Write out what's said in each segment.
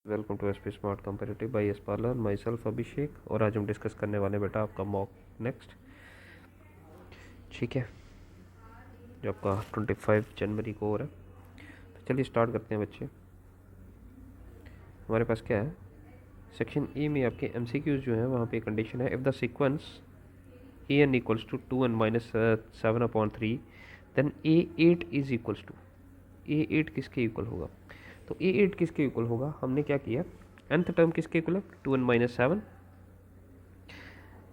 Welcome to SP smart comparative by S parlour, myself Abhishek. और आज हम discuss करने वाले बेटा आपका मॉक नेक्स्ट, ठीक है, जो आपका 25 जनवरी को हो रहा है। तो चलिए स्टार्ट करते हैं बच्चे। हमारे पास क्या है, सेक्शन ए में आपके एमसीक्यूज जो है वहाँ पे कंडीशन है, if the sequence a n equals to 2n minus 7/3 then A8 is equals to, A8 किसके इक्वल होगा। तो A8 किसके इक्वल होगा, हमने क्या किया, nth टर्म किसके इक्वल है 2n-7,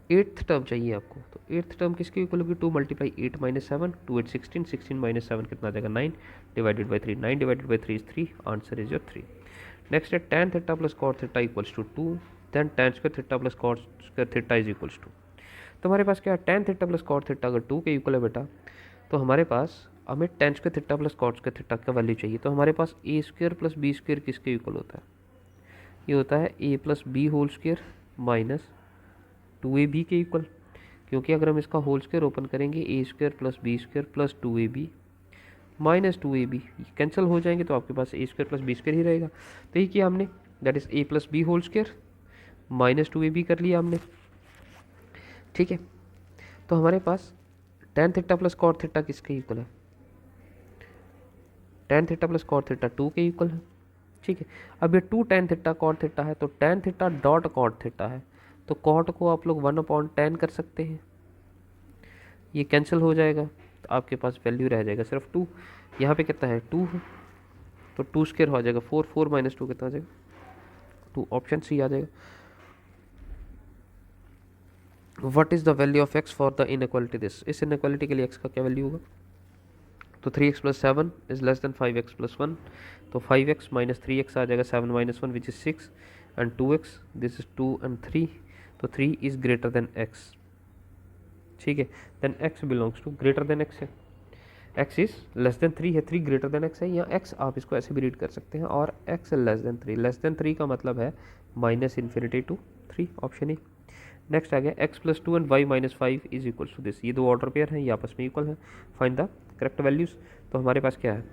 एट्थ टर्म चाहिए आपको, तो एट्थ टर्म किसके इक्वल होगी 2 × 8-7, 2 8 16, 16 - 7 कितना आ जाएगा 9 divided by 3, 9 divided by 3 is 3, answer is your 3। Next है tan theta plus cot theta equals to 2, then tan square theta plus cot square theta is equals to. तो हमारे पास क्या है, tan theta plus cot theta अगर 2 के equal है बेटा, तो हमारे पास हमें tan square theta plus cot square theta का वैल्यू चाहिए। तो हमारे पास a square plus B square किसके इक्वल होता है, ये होता है a plus B whole square minus 2ab के इक्वल, क्योंकि अगर हम इसका होल स्क्वायर ओपन करेंगे A square plus B square plus 2ab minus 2ab cancel हो जाएंगे, तो आपके पास A square plus B square ही रहेगा। तो ये किया हमने, that is a plus B whole square minus 2ab कर लिया हमने, ठीक है। तो हमारे पास tan theta plus cot theta किसके इक्वल है, tan theta plus cot theta 2 के इक्वल है, ठीक है। अब ये 2 tan थीटा cot थीटा है, तो tan theta dot cot theta है, तो cot को आप लोग 1/tan कर सकते हैं, ये कैंसिल हो जाएगा, तो आपके पास वैल्यू रह जाएगा सिर्फ 2। यहाँ पे कितना है 2 है, तो 2 स्क्वायर हो जाएगा 4, 4 - 2 कितना आ जाएगा 2, ऑप्शन सी आ जाएगा। What is the value of x for the inequality this, इस इनइक्वालिटी के लिए x का क्या वैल्यू होगा, तो 3x + 7 is less then 5x + 1, तो 5x - 3x आ जाएगा 7 - 1 which is 6 and 2x, this is 2 and 3, तो 3 इज ग्रेटर देन x, ठीक है। Then x belongs to greater than x है, x इज लेस देन 3 है, 3 ग्रेटर देन x है, या x आप इसको ऐसे भी रीड कर सकते हैं, और x less than 3, less than 3 का मतलब है -∞ to 3, ऑप्शन ए। नेक्स्ट आ गया x + 2 and y - 5 is equals to this, ये दो ऑर्डर पेयर हैं, ये आपस में इक्वल है, फाइंड द करेक्ट वैल्यूज। तो हमारे पास क्या है,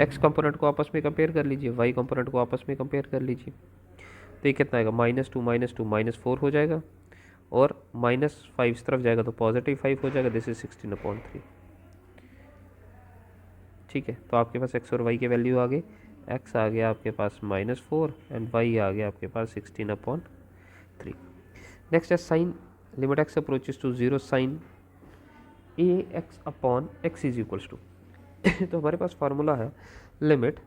x कंपोनेंट को आपस में कंपेयर कर लीजिए, y कंपोनेंट को आपस में कंपेयर कर लीजिए, तो ये कितना आएगा -2 - 4 हो जाएगा, और -5 इस तरफ जाएगा तो +5 हो जाएगा, दिस इज 16/3, ठीक है। तो आपके पास x और y के वैल्यू आ गए, x आ गया आपके पास -4 एंड y आ गया आपके पास 16/3। नेक्स्ट है sine, limit x approaches to 0 sine ax/x is equals to तो हमारे पास फार्मूला है limit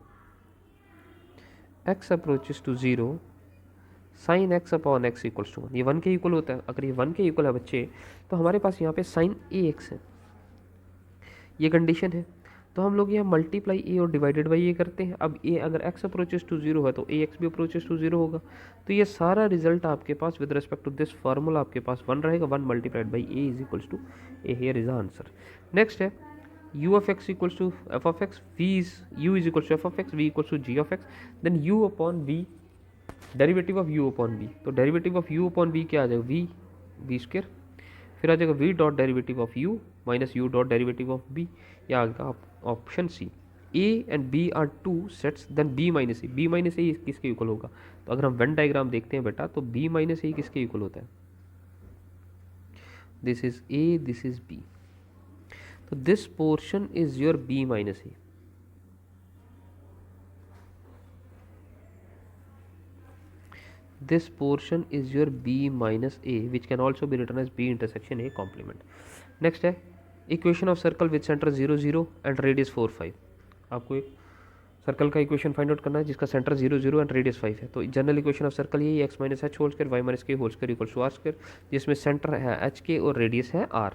x approaches to 0 sine x/x equals to 1, ये 1 के इक्वल होता है। अगर ये 1 के इक्वल है बच्चे, तो हमारे पास यहाँ पे साइन ax है, ये कंडीशन है, तो हम लोग यहाँ मल्टीप्लाई ए और डिवाइडेड बाई ए करते हैं। अब ए अगर x अप्रोचेस टू 0 है, तो ए एक्स भी अप्रोचेस टू 0 होगा, तो ये सारा रिजल्ट आपके पास with respect to this formula आपके पास 1 रहेगा, 1 multiplied by A is equals to A, here is the answer. Next है u of x equals to f of x, v is u is equals to f of x, v equals to g of x, then u upon v, derivative of u upon v, तो derivative of u upon v क्या आ जाएगा, v square, फिर आ जाएगा v dot derivative of u minus u dot derivative of b, या आ गया option C. a and b are two sets, then b minus A किसके इक्वल होगा, तो अगर हम वेन डायग्राम देखते हैं बेटा, तो b माइनस ए किसके इक्वल होता है, this is a, this is b, तो this portion is your b minus A, this portion is your b minus a, which can also be written as b intersection a complement. Next है equation of circle with centre 0 0 and radius 4 5, आपको एक circle का equation find out करना है जिसका centre 0 0 and radius 5 है। तो general equation of circle यही x - h whole square y - k whole square equals to r square, जिसमें सेंटर है h k और रेडियस है r।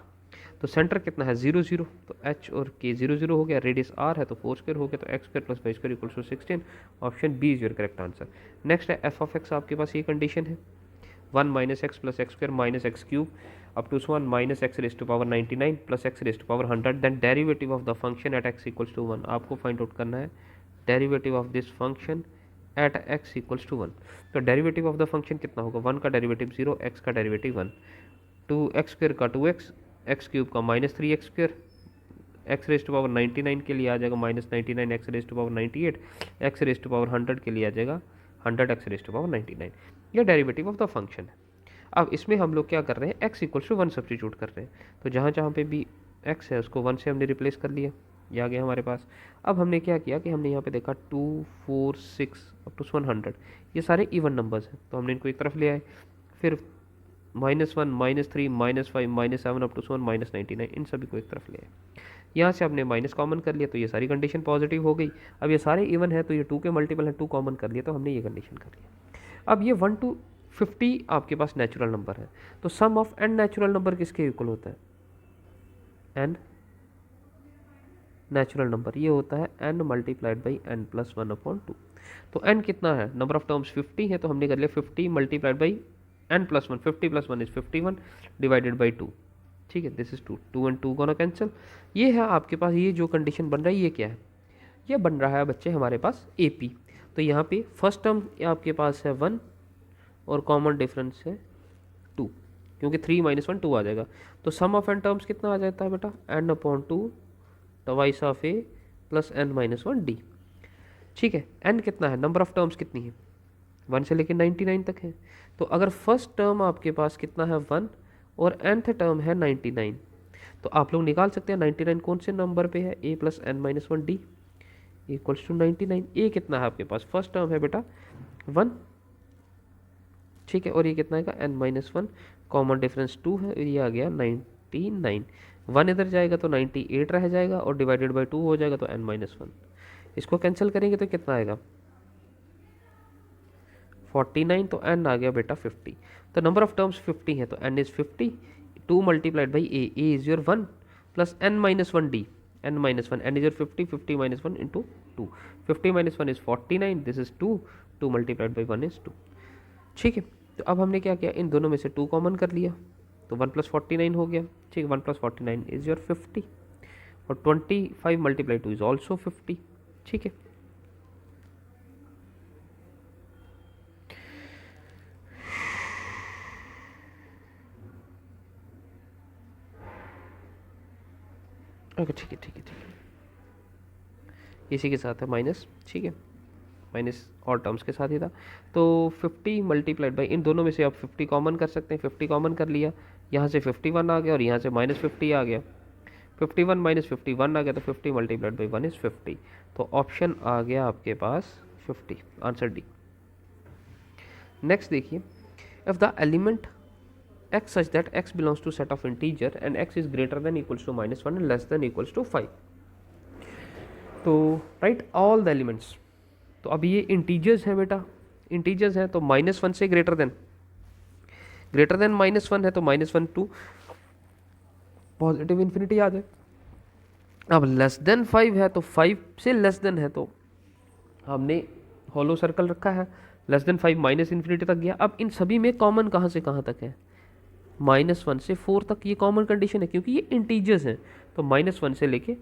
तो सेंटर कितना है 0 0, तो h और k 0 0 हो गया, रेडियस r है तो 4 स्क्वायर हो गया, तो x square plus y square equals to 16, option B is your correct answer. Next है f ऑफ x, आपके पास ये कंडीशन है 1 - x + x square minus x cube up to 1 - x raise to power 99 plus x raise to power 100, then derivative of the function at x equals to 1, आपको find out करना है derivative of this function at x equals to 1। तो derivative of the function कितना होगा, 1 का derivative 0, x का derivative 1, 2x square का 2x, x cube का -3x square, x raise to power 99 के लिए आ जाएगा -99, x raise to power 98, x raise to power 100 के लिए आ जाएगा 100x रेज़ टू पावर 99। यह डेरिवेटिव ऑफ द फंक्शन है। अब इसमें हम लोग क्या कर रहे हैं, x इक्वल्स टू 1 सब्सटीट्यूट कर रहे हैं। तो जहाँ जहाँ पे भी x है उसको 1 से हमने रिप्लेस कर लिया, ये आ गया हमारे पास। अब हमने क्या किया कि हमने यहाँ पे देखा 2 4 6 अप टू 100, ये सारे इवन नंबर्स हैं, तो हमने इनको एक तरफ ले आए। फिर -1 -3 -5 -7 अप टू 1 -99, इन सभी को एक तरफ ले आए। यहाँ से हमने माइनस कॉमन कर लिया, तो ये सारी कंडीशन पॉजिटिव हो गई। अब ये सारे इवन है तो ये 2 के मल्टीपल है, 2 कॉमन कर लिया तो हमने ये कंडीशन कर लिया। अब ये 1 to 50 आपके पास नेचुरल नंबर है, तो सम ऑफ n नेचुरल नंबर किसके इक्वल होता है, n नेचुरल नंबर, ये होता है n multiplied by n plus 1/2। तो n कितना है, नंबर ऑफ टर्म्स 50 है, तो हमने कर लिया 50 multiplied by n plus 1, 50 plus 1 is 51 divided by 2। ठीक है, this is 2, 2 and 2 gonna cancel. ये है आपके पास, ये जो कंडीशन बन रहा है ये क्या है, ये बन रहा है बच्चे हमारे पास AP। तो यहाँ पे फर्स्ट टर्म आपके पास है 1 और कॉमन डिफरेंस है 2, क्योंकि 3 - 1 2 आ जाएगा। तो सम ऑफ n टर्म्स कितना आ जाता है बेटा, n/2 twice of a plus n - 1 d। ठीक है, n कितना है, नंबर ऑफ टर्म्स कितनी है, 1 से लेकर 99 तक है। तो अगर फर्स्ट टर्म आपके पास कितना है 1 और nth टर्म है 99, तो आप लोग निकाल सकते हैं 99 कौन से नंबर पे है, a plus n - 1 d equals to 99। a कितना है आपके पास, फर्स्ट टर्म है बेटा 1, ठीक है, और ये कितना है n - 1, कॉमन डिफरेंस 2 है, ये आ गया 99। 1 इधर जाएगा तो 98 रह जाएगा और डिवाइडेड बाई 2 हो जाएगा तो n - 1। इसको कैंसिल करेंगे तो कितना आएगा 49, तो n आ गया बेटा 50। तो नंबर ऑफ टर्म्स 50 है तो n is 50, 2 multiplied by a is your 1 plus n - 1 d, n - 1 n is your 50, 50 - 1 into 2, 50 - 1 is 49, this is 2, 2 multiplied by 1 is 2। ठीक है, तो अब हमने क्या किया, इन दोनों में से 2 कॉमन कर लिया, तो 1 + 49 हो गया। ठीक है, 1 + 49 इज योर 50 और 25 मल्टीप्लाई 2 इज ऑल्सो 50। ठीक है, ओके, ठीक है, ठीक है, ठीक है, इसी के साथ है माइनस। ठीक है, माइनस और टर्म्स के साथ ही था। तो 50 मल्टीप्लाइड बाई, इन दोनों में से आप 50 कॉमन कर सकते हैं, 50 कॉमन कर लिया, यहाँ से 51 आ गया और यहाँ से -50 आ गया, 51 - 51 आ गया, तो 50 मल्टीप्लाइड बाई 1 इज 50। तो ऑप्शन आ गया आपके पास 50, आंसर डी। नेक्स्ट देखिए, if the element x such that x belongs to set of integer and x is greater than equals to -1 and less than equals to 5, तो right all the elements. तो अब ये integers हैं बेटा, integers हैं तो -1 से ग्रेटर देन -1 है तो -1 टू पॉजिटिव इन्फिनिटी आ जाए। अब लेस देन 5 है तो 5 से लेस देन है, तो हमने हॉलो सर्कल रखा है, लेस देन 5 माइनस इन्फिनिटी तक गया। अब इन सभी में कॉमन कहाँ से कहाँ तक है, -1 से 4 तक, ये कॉमन कंडीशन है क्योंकि ये इंटीजर्स हैं। तो -1 से लेके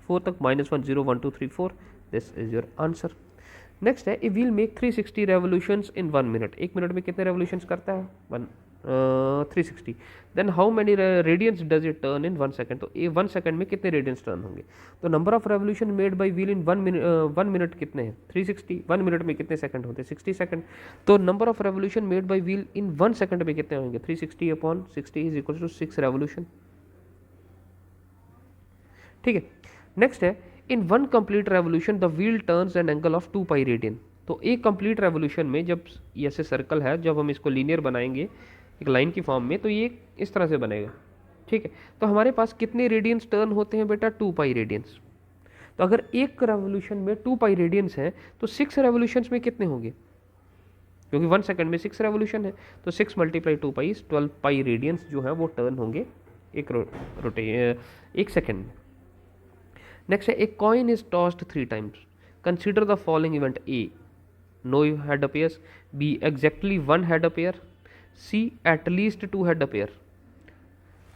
4 तक, -1 0 1 2 3 4, this is your answer. Next है, if wheel make 360 revolutions in 1 minute, 1 minute में कितने रेवोल्यूशंस करता है 360, then how many radians does it turn in 1 second, तो ये 1 सेकंड में कितने रेडियंस टर्न होंगे। तो number of revolution made by wheel in 1 minute कितने हैं 360, 1 मिनट में कितने सेकंड होते हैं 60 सेकंड। तो number of revolution made by wheel in 1 second में कितने होंगे 360/60 इज इक्वल टू 6 रेवोल्यूशन। ठीक है, नेक्स्ट है, इन 1 complete revolution the wheel turns an angle of 2 pi radian. तो एक कंप्लीट रेवोल्यूशन में जब ऐसे सर्कल है, जब हम इसको लीनियर बनाएंगे एक लाइन की फॉर्म में, तो ये इस तरह से बनेगा। ठीक है, तो हमारे पास कितने रेडियंस टर्न होते हैं बेटा 2 पाई रेडियंस। तो अगर एक रेवोल्यूशन में 2 पाई रेडियंस है तो 6 रेवोल्यूशंस में कितने होंगे, क्योंकि 1 सेकंड में 6 रेवोल्यूशन है, तो 6 × 2 पाई 12 पाई रेडियंस जो है वो टर्न होंगे एक सेकंड में। नेक्स्ट है, A coin is tossed 3 times, consider the following event, A no head appears, B exactly 1 head appear, C at least 2 head appear.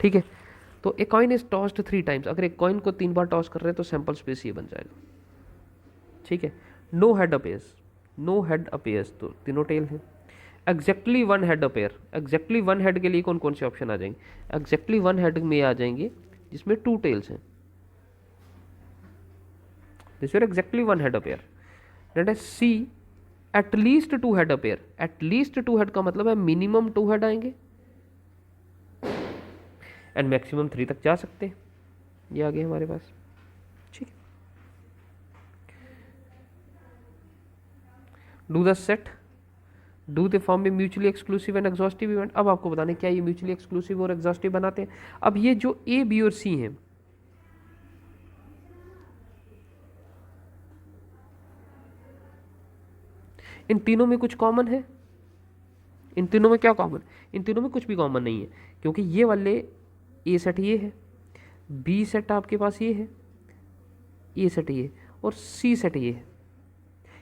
ठीक है, तो A coin is tossed 3 times, अगर एक कॉइन को 3 बार टॉस कर रहे हैं तो सैंपल स्पेस ये बन जाएगा। ठीक है, no head appears, no head appears तो तीनों टेल हैं। Exactly 1 head appear, exactly 1 head के लिए कौन कौन से ऑप्शन आ जाएंगे, एग्जैक्टली 1 हेड में आ जाएंगे जिसमें 2 टेल्स हैं, this is exactly 1 head appear. That is C at least 2 head appear, at least 2 head का मतलब है मिनिमम 2 हेड आएंगे एंड मैक्सिमम 3 तक जा सकते हैं। ये आ गए हमारे पास, ठीक है। Do the set, do they form में mutually exclusive and exhaustive event. अब आपको बताने क्या ये म्यूचुअली एक्सक्लूसिव और एग्जॉस्टिव बनाते हैं। अब ये जो ए बी और सी हैं, इन तीनों में कुछ कॉमन है, इन तीनों में क्या कॉमन, इन तीनों में कुछ भी कॉमन नहीं है, क्योंकि ये वाले ए सेट ये है, बी सेट आपके पास ये है, ए सेट ये और सी सेट ये है।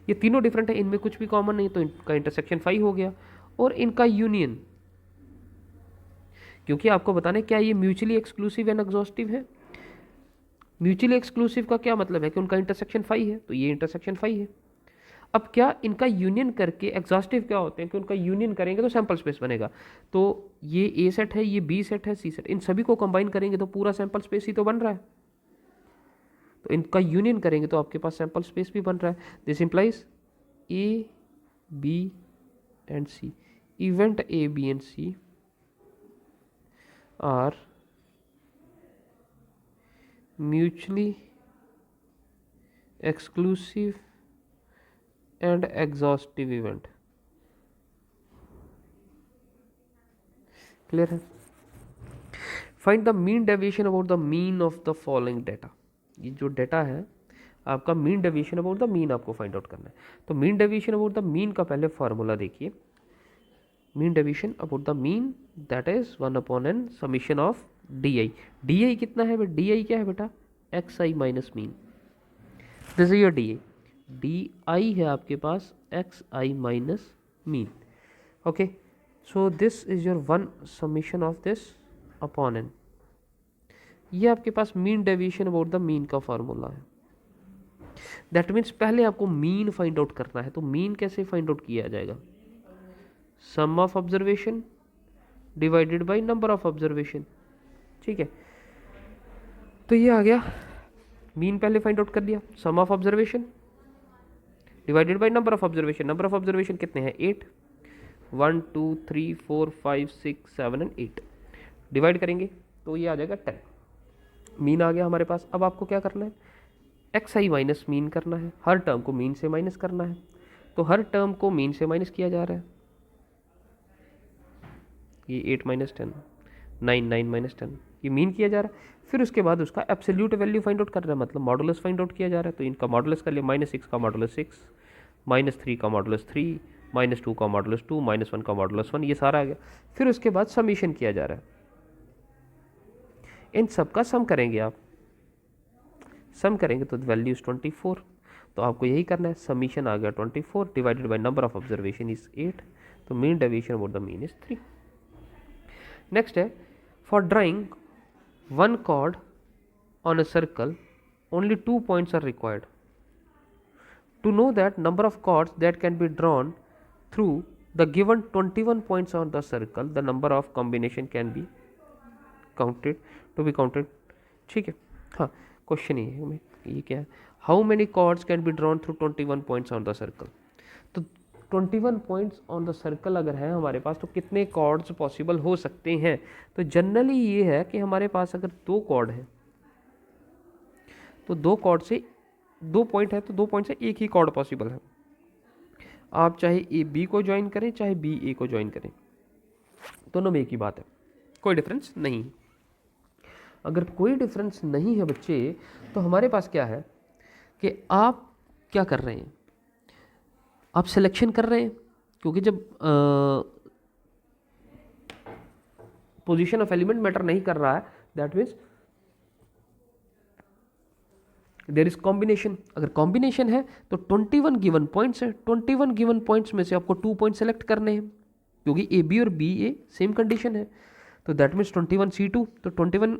ये तीनों डिफरेंट है, इनमें कुछ भी कॉमन नहीं, तो इनका इंटरसेक्शन 5 हो गया। और इनका यूनियन, क्योंकि आपको बताना है क्या ये म्यूचुअली एक्सक्लूसिव एंड एग्जॉस्टिव है। म्यूचुअली एक्सक्लूसिव का क्या मतलब है कि उनका इंटरसेक्शन 5 है, तो ये इंटरसेक्शन 5 है। अब क्या इनका यूनियन करके एग्जॉस्टिव क्या होते हैं कि उनका यूनियन करेंगे तो सैंपल स्पेस बनेगा। तो ये ए सेट है, ये बी सेट है, सी सेट, इन सभी को कंबाइन करेंगे तो पूरा सैंपल स्पेस ही तो बन रहा है। तो इनका यूनियन करेंगे तो आपके पास सैंपल स्पेस भी बन रहा है। This implies A B and C, event A B and C are mutually exclusive and exhaustive event। Clear है। Find the mean deviation about the mean of the following data. ये जो data है आपका mean deviation about the mean आपको find out करना है। तो mean deviation about the mean का पहले फार्मूला देखिए। Mean deviation about the mean that is 1/n summation of D I. D I कितना है, डी आई क्या है बेटा, X I minus mean. This is your D I, D I है आपके पास X I minus mean. Okay, so this is your 1 summation of this upon N. ये आपके पास mean deviation about the mean का फार्मूला है। That means पहले आपको मीन फाइंड आउट करना है। तो मीन कैसे फाइंड आउट किया जाएगा, sum of observation divided by number of observation, ठीक है। तो ये आ गया, मीन पहले फाइंड आउट कर लिया, sum of observation divided by number of observation. Number of observation कितने हैं, 8, 1 2 3 4 5 6 7 एंड 8 डिवाइड करेंगे तो ये आ जाएगा 10। मीन आ गया हमारे पास। अब आपको क्या करना है, एक्स आई माइनस मीन करना है। हर टर्म को मीन से माइनस करना है, तो हर टर्म को मीन से माइनस किया जा रहा है। ये 8 माइनस 10, 9 9 माइनस 10, ये मीन किया जा रहा है। फिर उसके बाद उसका एब्सोल्यूट वैल्यू फाइंड आउट कर रहा है, मतलब मॉडुलस फाइंड आउट किया जा रहा है। तो इनका मॉडुलस कर लिया, -6 का मॉडुलस 6, -3 का मॉडुलस 3, -2 का मॉडुलस 2, -1 का मॉडुलस 1, ये सारा आ गया। फिर उसके बाद समीशन किया जा रहा है, इन सब का सम करेंगे आप, सम करेंगे तो वैल्यू इज 24। तो आपको यही करना है, समीशन आ गया 24 divided by number of observation is 8। तो mean deviation about the mean is 3। Next है, for drawing 1 chord on a circle only 2 points are required. To know that number of chords that can be drawn through the given 21 points on the circle, the number of combination can be counted to be counted, ठीक है। हाँ, question ये क्या है, how many chords can be drawn through 21 points on the circle। तो 21 points on the circle अगर है हमारे पास तो कितने कॉर्ड्स पॉसिबल हो सकते हैं। तो जनरली ये है कि हमारे पास अगर 2 कॉर्ड है तो 2 कॉर्ड से 2 पॉइंट है तो 2 पॉइंट से एक ही कॉर्ड पॉसिबल है। आप चाहे ए बी को ज्वाइन करें चाहे बी ए को ज्वाइन करें, दोनों में एक ही बात है, कोई डिफरेंस नहीं। अगर कोई डिफरेंस नहीं है बच्चे, तो हमारे पास क्या है कि आप क्या कर रहे हैं, आप सिलेक्शन कर रहे हैं। क्योंकि जब पोजीशन ऑफ एलिमेंट मैटर नहीं कर रहा है, that means there is combination. अगर कॉम्बिनेशन है तो 21 गिवन पॉइंट्स है, 21 गिवन पॉइंट्स में से आपको 2 पॉइंट सेलेक्ट करने हैं, क्योंकि ए बी और बी ए सेम कंडीशन है। तो दैट मीन्स 21 C2, तो 21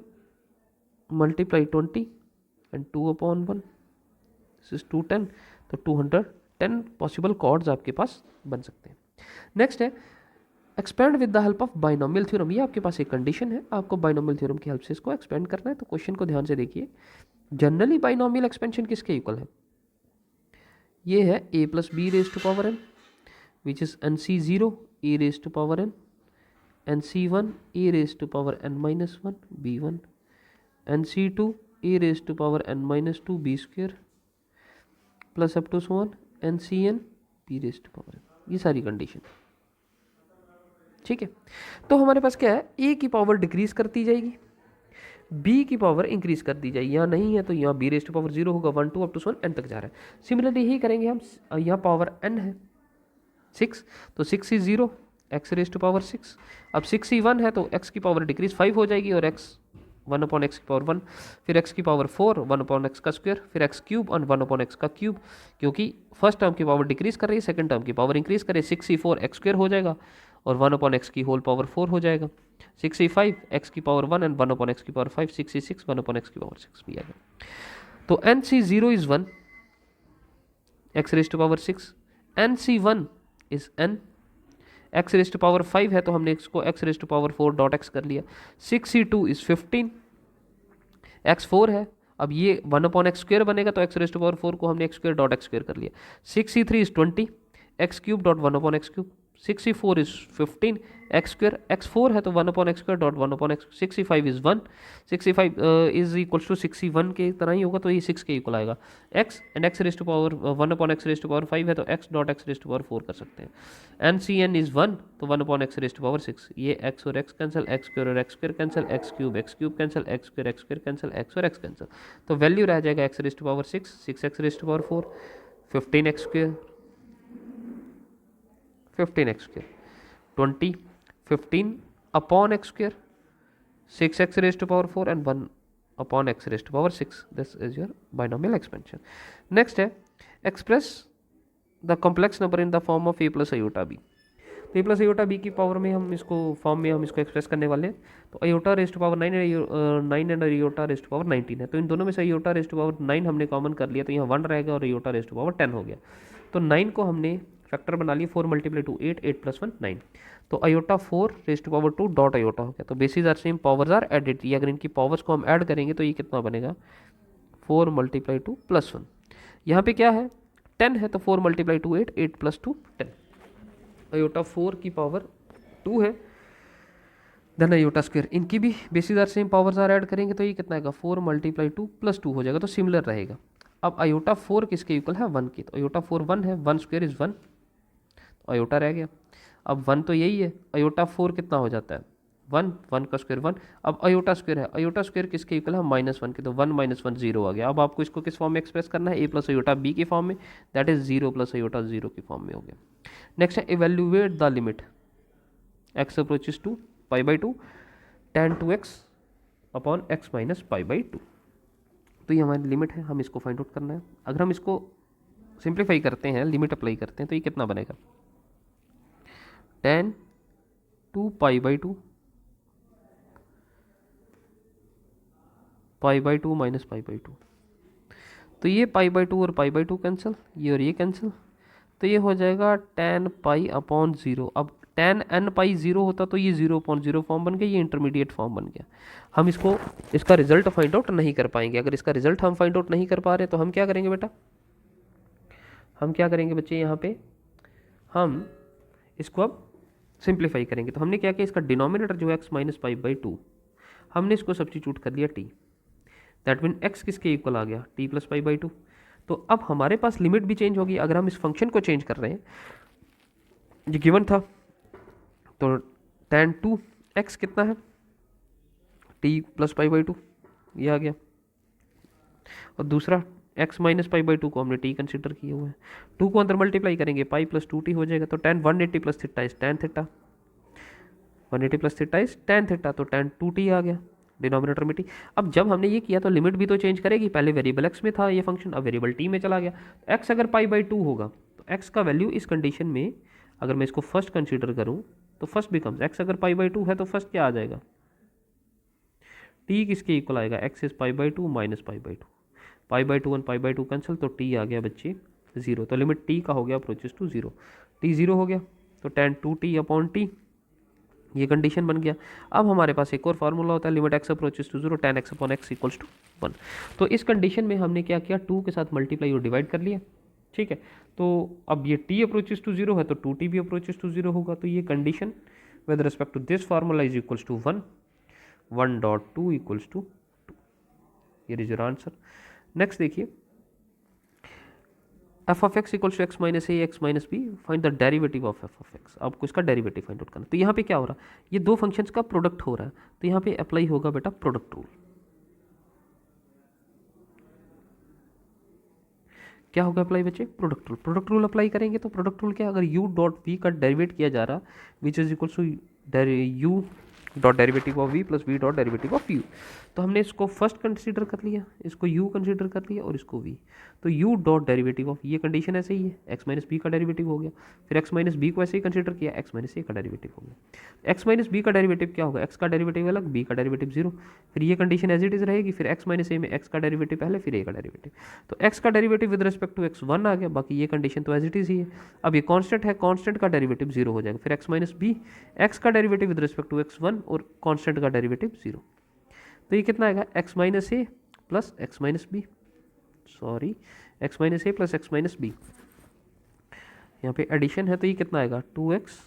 मल्टीप्लाई 20 एंड 2/1, दिस इज 210, तो 210 पॉसिबल कॉर्ड्स आपके पास बन सकते हैं। नेक्स्ट है, expand with the help of binomial theorem. ये आपके पास एक कंडीशन है, आपको बाइनोमियल थ्योरम की हेल्प से इसको एक्सपेंड करना है। तो क्वेश्चन को ध्यान से देखिए, जनरली बाइनोमियल एक्सपेंशन किसके इक्वल है, ये है a + b raised to power n, which is NC0 e raised to power n, NC1 e raised to power n minus 1 b1, NC2 e raised to power n minus 2 b square plus up to so on NCN p raised to power n. ये सारी condition, ठीक है. तो हमारे पास क्या है, a की पावर डिक्रीज करती जाएगी, b की पावर इंक्रीज कर दी जाएगी. यहाँ नहीं है तो यहाँ b रेज टू पावर 0 होगा, 1 2 अप टू 1 n तक जा रहा है. सिमिलरली यही करेंगे हम, यहाँ पावर n है 6, तो 6 is 0, x raise to power 6. अब 6 ही 1 है तो x की पावर डिक्रीज 5 हो जाएगी और x 1 अपॉन एक्स की पावर 1, फिर x की पावर 4 1 अपॉन एक्स का स्क्वायर, फिर x क्यूब और 1 अपॉन एक्स का क्यूब, क्योंकि फर्स्ट टर्म की पावर डिक्रीज कर रही है, सेकंड टर्म की पावर इंक्रीज कर रही है. 6c4 एक्स स्क्वायर हो जाएगा और 1 अपॉन एक्स की होल पावर 4 हो जाएगा. 6c5 एक्स की पावर 1 एंड 1 अपॉन एक्स की पावर 5, 6c6 1 अपॉन एक्स की पावर 6 भी आएगा. तो NC0 is 1, x raise to power 6, NC1 is n, x raise to power 5 है तो हमने इसको x raise to power 4 dot x कर लिया. 6c2 इज 15, एक्स 4 है, अब ये 1 अपॉन एक्स स्क्वायर बनेगा तो एक्स रेज टू पावर 4 को हमने x square dot x square कर लिया. 6c3 is 20, x cube dot 1 upon x cube. 6c4 is 15, x square, x 4 है तो 1 upon x square dot 1 upon x. 6c5 is 1, 6c5 is equals to 6c1 के तरह ही होगा तो ये 6 के इक्वल आएगा. X and x raise to power 1 upon x raise to power 5 है तो x dot x raise to power 4 कर सकते हैं. NCN इज 1 तो 1 upon x raise to power 6, ये एक्स और एक्स कैंसिल, एक्स स्क्वायर और x square cancel, x cube cancel, x square cancel, x और एक्स कैंसिल. तो वैल्यू रह जाएगा x raise to power 6, 6x raise to power 4, 15x square, 15x square, 20, 15 upon x square, 6x raise to power 4 and 1 upon x raise to power 6. This is your binomial expansion. Next है express the complex number in the form of a plus iota b. तो a plus iota b की power में हम इसको form में हम इसको express करने वाले हैं. तो iota raise to power 9 and iota raise to power 19 है, तो इन दोनों में से आयोटा रेज टू पावर 9 हमने कॉमन कर लिया तो यहाँ 1 रहेगा और आयोटा रेज टू पावर 10 हो गया. तो 9 को हमने फैक्टर बना लिया, 4 मल्टीप्लाई 2 8, 8 प्लस 1 9. तो iota 4 raise to power 2 dot iota हो गया. तो basis are same, powers are added. ये अगर इनकी पावर्स को हम ऐड करेंगे तो ये कितना बनेगा, 4 मल्टीप्लाई 2 प्लस 1. यहाँ पे क्या है 10 है तो 4 मल्टीप्लाई 2 8, 8 प्लस 2 10. आयोटा 4 की पावर 2 है, देन आयोटा स्क्वायर, इनकी भी basis are same, powers are add करेंगे तो ये कितना आएगा 4 मल्टीप्लाई 2 प्लस 2 हो जाएगा, तो सिमिलर रहेगा. अब आयोटा 4 किसके इक्वल है 1 की, तो आयोटा 4 1 है, 1 स्क्वायर इज 1, आयोटा रह गया. अब 1 तो यही है, आयोटा 4 कितना हो जाता है 1, 1 का स्क्वायर 1. अब आयोटा स्क्वायर है, आयोटा स्क्वायर किसके इक्वल है -1 के, तो 1 - 1 0 आ गया. अब आपको इसको किस फॉर्म में एक्सप्रेस करना है, a प्लस आयोटा b की फॉर्म में, दैट इज 0 प्लस आयोटा 0 की फॉर्म में हो गया. नेक्स्ट है evaluate the limit x approaches to π/2 tan 2x upon x minus π/2. तो ये हमारी लिमिट है, हम इसको फाइंड आउट करना है. अगर हम इसको सिंप्लीफाई करते हैं, लिमिट अप्लाई करते हैं तो ये कितना बनेगा tan 2 π/2 π/2 माइनस π/2. तो ये π/2 और π/2 कैंसिल, ये और ये कैंसिल, तो ये हो जाएगा tan पाई अपॉन 0. अब tan n पाई 0 होता तो ये 0/0 फॉर्म बन गया, ये इंटरमीडिएट फॉर्म बन गया. हम इसका रिजल्ट फाइंड आउट नहीं कर पाएंगे. अगर इसका रिजल्ट हम फाइंड आउट नहीं कर पा रहे तो हम क्या करेंगे बेटा, हम क्या करेंगे बच्चे, यहाँ पे हम इसको अब सिंप्लीफाई करेंगे. तो हमने क्या किया, इसका डिनोमिनेटर जो है x माइनस π/2, हमने इसको सब्स्टिट्यूट कर लिया t. दैट मीन x किसके इक्वल आ गया t प्लस π/2. तो अब हमारे पास लिमिट भी चेंज होगी. अगर हम इस फंक्शन को चेंज कर रहे हैं, ये गिवन था, तो tan 2x कितना है t प्लस π/2, ये आ गया. और दूसरा x माइनस π/2 को हमने t कंसिडर किए हुए हैं. 2 को अंदर मल्टीप्लाई करेंगे, पाई प्लस 2t हो जाएगा. तो tan 180 plus theta is tan theta, 180 plus theta is tan theta, तो tan 2t आ गया डिनोमिनेटर में t. अब जब हमने ये किया तो लिमिट भी तो चेंज करेगी. पहले वेरिएबल x में था ये फंक्शन, अब वेरिएबल t में चला गया. x अगर π/2 होगा तो x का वैल्यू इस कंडीशन में, अगर मैं इसको फर्स्ट कंसीडर करूं तो फर्स्ट बिकम्स, x अगर π/2 है तो फर्स्ट क्या आ जाएगा, t किसके इक्वल आएगा, x इज π/2 माइनस π/2, π/2 और π/2 कैंसिल, तो t आ गया बच्चे 0. तो लिमिट t का हो गया अप्रोचेस टू 0, t 0 हो गया. तो tan 2t अपॉन t, ये कंडीशन बन गया. अब हमारे पास एक और फार्मूला होता है, limit x approaches to 0 tan x upon x equals to 1. तो इस कंडीशन में हमने क्या किया, 2 के साथ मल्टीप्लाई और डिवाइड कर लिया. ठीक है, तो अब ये t अप्रोचेस टू 0 है तो 2t भी अप्रोचेस टू 0 होगा, तो ये condition with respect to this formula is equals to 1, 1.2 equals to 2, ये इज योर आंसर। नेक्स्ट देखिए, f of x equals to x minus a x minus b, find the derivative of f of x. आपको इसका derivative find out करना। तो यहाँ पे क्या हो रहा है, ये दो फंक्शंस का प्रोडक्ट हो रहा है, तो यहाँ पे अप्लाई होगा बेटा प्रोडक्ट रूल। क्या होगा अप्लाई बच्चे, product rule. Product rule apply करेंगे तो प्रोडक्ट रूल क्या, अगर u डॉट वी का डेरिवेट किया जा रहा which is equals to u dot derivative of v plus v dot derivative of u, तो हमने इसको फर्स्ट कंसीडर कर लिया, इसको u कंसीडर कर लिया और इसको v, तो u डॉट डेरिवेटिव ऑफ, ये कंडीशन ऐसे ही है, x माइनस बी का डेरिवेटिव हो गया, फिर x माइनस बी को ऐसे ही कंसीडर किया, x माइनस ए का डेरिवेटिव हो गया। x माइनस बी का डेरिवेटिव क्या होगा, x का डेरिवेटिव अलग, b का डेरिवेटिव जीरो, फिर ये कंडीशन एज इट इज रहेगी, फिर x माइनस ए में x का डेरिवेटिव पहले फिर a का डेरिवेटिव, तो x का derivative with respect to x 1 आ गया, बाकी ये कंडीशन तो एज इट इज ही है। अब ये कांस्टेंट है, कांस्टेंट का डेरिवेटिव जीरो हो जाएगा, फिर x माइनस बी, x का derivative with respect to x1 और कांस्टेंट का डेरिवेटिव जीरो, तो ये कितना आएगा, x minus A plus x minus B, sorry x minus A plus x minus B, यहाँ पे एडिशन है तो ये कितना आएगा 2x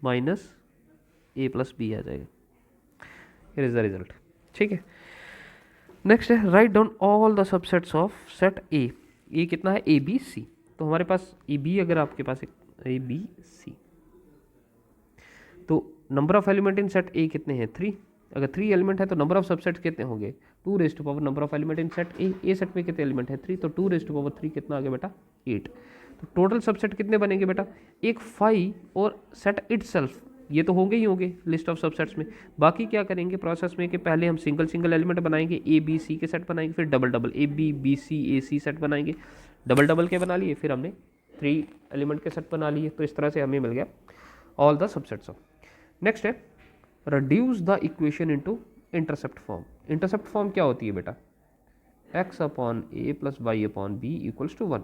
minus A plus B आ जाएगा, हियर इज द रिजल्ट। ठीक है, नेक्स्ट है write down all the subsets of set A, ये कितना है ए बी सी, तो हमारे पास ए बी, अगर आपके पास ए बी सी, तो number of element in set ए कितने हैं 3, अगर 3 एलिमेंट है तो नंबर ऑफ सबसेट्स कितने होंगे 2 raise to power number of element in set A set में कितने एलिमेंट है 3, तो 2 रेज़ टू पावर 3 कितना आ गया बेटा 8, तो टोटल सबसेट कितने बनेंगे बेटा, एक 5 और सेट इटसेल्फ, ये तो होंगे ही होंगे लिस्ट ऑफ सबसेट्स में। बाकी क्या करेंगे प्रोसेस में कि पहले हम सिंगल सिंगल एलिमेंट बनाएंगे, ए बी सी के सेट बनाएंगे, फिर double double A B B C A C set बनाएंगे, डबल डबल के बना लिए, फिर हमने 3 एलिमेंट के सेट बना लिए, तो इस तरह से हमें मिल गया all the subsets of. Next है reduce the equation into intercept form। intercept form क्या होती है बेटा, x upon a plus y upon b equals to 1,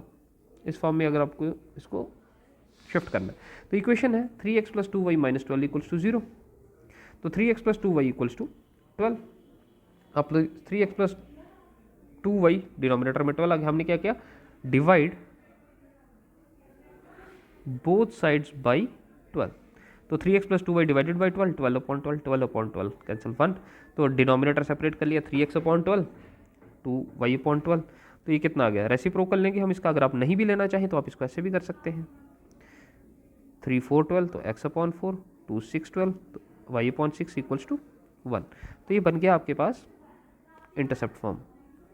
इस फॉर्म में अगर आपको इसको शिफ्ट करना है, तो इक्वेशन है 3x plus 2y minus 12 equals to 0, तो 3x plus 2y equals to 12, अब 3x प्लस 2y डिनोमिनेटर में 12 आ गया, हमने क्या किया डिवाइड बोथ साइड्स बाई 12, तो 3x plus 2y divided by 12, 12 upon 12, 12 upon 12 cancel 1, तो डिनोमिनेटर सेपरेट कर लिया 3x अपॉन 12 2y अपॉन 12, तो ये कितना आ गया, रेसिप्रोकल लेंगे हम इसका, अगर आप नहीं भी लेना चाहें तो आप इसको ऐसे भी कर सकते हैं, 3 4 12 तो x अपॉन 4, 2 6 12 तो y अपॉन 6 इक्वल्स टू 1, तो ये बन गया आपके पास intercept form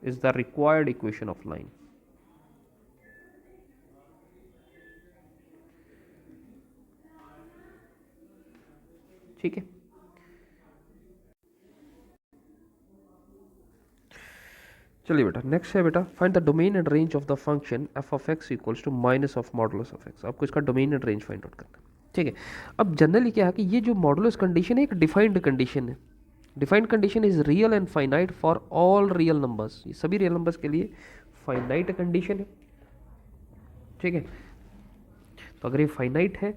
is the required equation of line. ठीक है, चलिए बेटा नेक्स्ट है बेटा find the domain and range of the function F of x equals to minus of modulus of x, आपको इसका domain and range find out करना है। ठीक है, अब जनरली क्या है कि ये जो मॉडुलस कंडीशन है एक डिफाइंड कंडीशन है, defined condition is real and finite for all real numbers, ये सभी रियल नंबर्स के लिए फाइनाइट कंडीशन है। ठीक है, तो अगर ये फाइनाइट है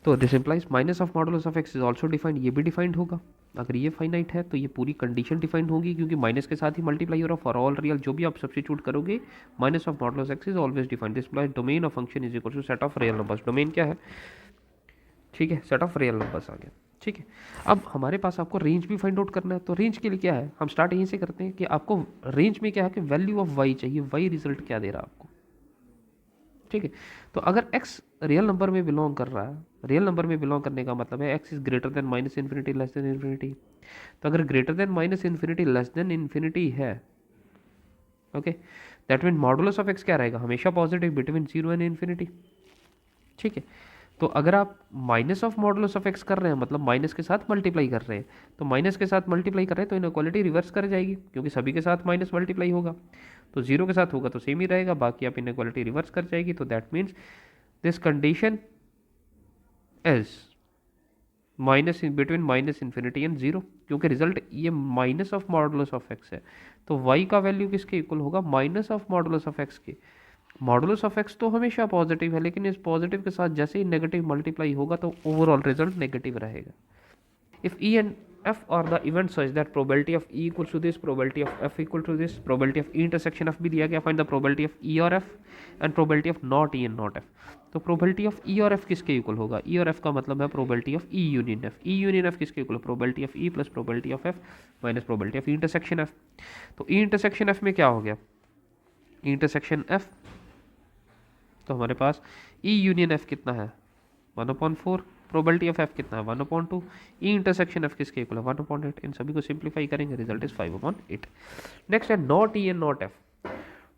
तो this implies minus of modulus of x is also defined, ये भी डिफाइंड होगा, अगर ये फाइनाइट है तो ये पूरी कंडीशन डिफाइंड होगी, क्योंकि माइनस के साथ ही मल्टीप्लाई हो रहा फॉर ऑल रियल, जो भी आप सब्स्टिट्यूट करोगे minus of modulus x is always defined, this implies domain of function is equal to set of real numbers, domain क्या है, ठीक है, सेट ऑफ रियल नंबर्स आ गया। ठीक है, अब हमारे पास आपको रेंज भी फाइंड आउट करना है, तो रेंज के लिए क्या है, हम स्टार्ट यहीं से करते हैं कि आपको रेंज में क्या है कि वैल्यू ऑफ वाई चाहिए, वाई रिजल्ट क्या दे रहा है आपको। ठीक है, तो अगर x रियल नंबर में बिलोंग कर रहा है, रियल नंबर में बिलोंग करने का मतलब है x is greater than minus infinity less than infinity, तो अगर greater than minus infinity less than infinity है, okay, that mean modulus of x क्या रहेगा, हमेशा पॉजिटिव बिटवीन 0 एंड इन्फिनिटी। ठीक है, तो अगर आप minus of modulus of x कर रहे हैं, मतलब माइनस के साथ मल्टीप्लाई कर रहे हैं, तो माइनस के साथ मल्टीप्लाई कर रहे हैं तो इनइक्वालिटी रिवर्स कर जाएगी, क्योंकि सभी के साथ माइनस मल्टीप्लाई होगा, तो 0 के साथ होगा तो सेम ही रहेगा, बाकी आप इनइक्वालिटी रिवर्स कर जाएगी, तो that means this condition is minus between minus infinity and 0, क्योंकि रिजल्ट ये minus of modulus of x है, तो y का वैल्यू किसके इक्वल होगा, minus of modulus of x के। मॉडुलस ऑफ x तो हमेशा पॉजिटिव है, लेकिन इस पॉजिटिव के साथ जैसे ही नेगेटिव मल्टीप्लाई होगा तो ओवरऑल रिजल्ट नेगेटिव रहेगा। If E and f or the event such that probability of e equals to this, probability of f equal to this, probability of e intersection f भी दिया गया, find the probability of e और f and probability of not e and not f. तो probability of e और f किसके equal होगा? e और f का मतलब है probability of e union f. e union f किसके equal? probability of e plus probability of f minus probability of e intersection f. तो e intersection f में क्या हो गया? e intersection f, तो हमारे पास e union f कितना है? 1/4. प्रोबेबिलिटी ऑफ एफ कितना है? 1/2. ई इंटरसेक्शन एफ किसके इक्वल है? 1/8. इन सभी को सिंप्लीफाई करेंगे, रिजल्ट इज 5/8. नेक्स्ट है not E and not F.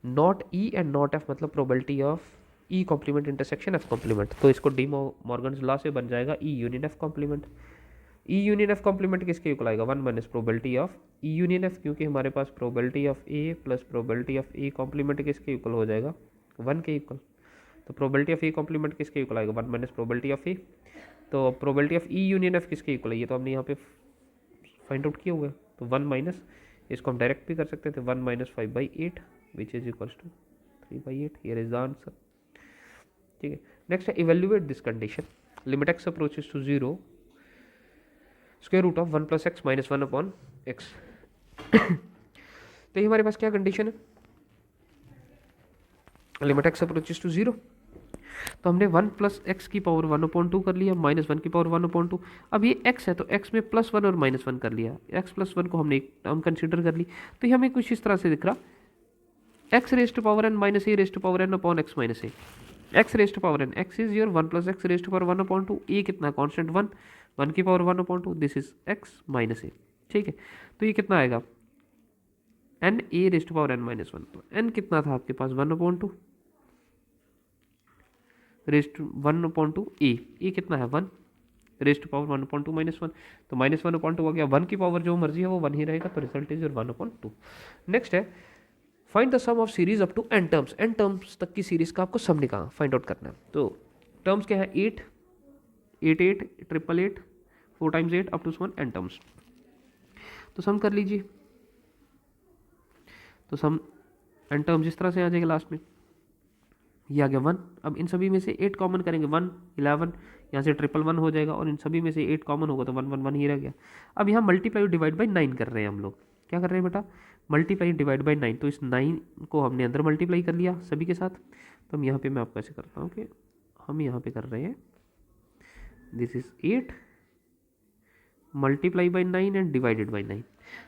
Not E and not F मतलब probability of E complement intersection F complement. तो इसको डी मॉर्गन्स लॉ से बन जाएगा E union F complement. E union F complement किसके equal आएगा? 1 minus probability of E union F, क्योंकि हमारे पास probability of A plus probability of A complement किसके इक्वल हो जाएगा? 1 के इक्वल. तो प्रोबेबिलिटी ऑफ ए कॉम्प्लीमेंट किसके इक्वल आएगा? 1 माइनस प्रोबेबिलिटी ऑफ ए. तो probability of E union F किसके इक्वल है? ये तो हमने यहाँ पे फाइंड आउट किया हुआ है. तो 1 माइनस, इसको हम डायरेक्ट भी कर सकते थे, 1 minus 5/8 which is equals to 3/8. Here is the answer. ठीक है. नेक्स्ट है evaluate this condition. Limit x approaches to 0, square root of 1 plus x minus 1/x. तो ये हमारे पास क्या कंडीशन है? Limit x approaches to 0. तो हमने 1 प्लस एक्स की पावर 1/2 कर लिया, माइनस 1 की पावर 1/2. अब ये x है तो x में +1 और -1 कर लिया. x + 1 को हमने एक टर्म कंसिडर कर ली. तो ये हमें कुछ इस तरह से दिख रहा, x raise to power n minus a raise to power n upon x minus a. x raise to power n, x is your 1 plus x raise to power 1/2. a कितना कॉन्स्टेंट 1, 1 की power 1/2. This is x minus a. ठीक है. तो ये कितना आएगा? n a raise to power n minus 1. तो n कितना था आपके पास? 1/2 रेज़ टू 1/2 a कितना है? 1 रेज़ टू पावर 1/2 माइनस 1. तो माइनस 1/2 हो गया. 1 की पावर जो मर्जी है वो 1 ही रहेगा. तो रिजल्ट इज योर 1/2. नेक्स्ट है find the sum of series up to n terms. n terms तक की सीरीज का आपको सम निकालना, फाइंड आउट करना है. तो टर्म्स क्या है? 8 8 8 888 4 times 8 up to 1 n terms. तो सम कर लीजिए. तो सम n टर्म्स इस तरह से आ जाएगा लास्ट में. ये आ गया 1. अब इन सभी में से 8 कॉमन करेंगे, 1 11, यहाँ से 111 हो जाएगा. और इन सभी में से 8 कॉमन होगा तो 1 1 1 ही रह गया. अब यहाँ मल्टीप्लाई डिवाइड बाई 9 कर रहे हैं हम लोग. क्या कर रहे हैं बेटा? Multiply divide by 9. तो इस 9 को हमने अंदर मल्टीप्लाई कर लिया सभी के साथ. तो हम यहाँ पे मैं आपको ऐसे करता हूँ कि हम यहाँ पे कर रहे हैं this is 8 multiply by 9 and divided by 9.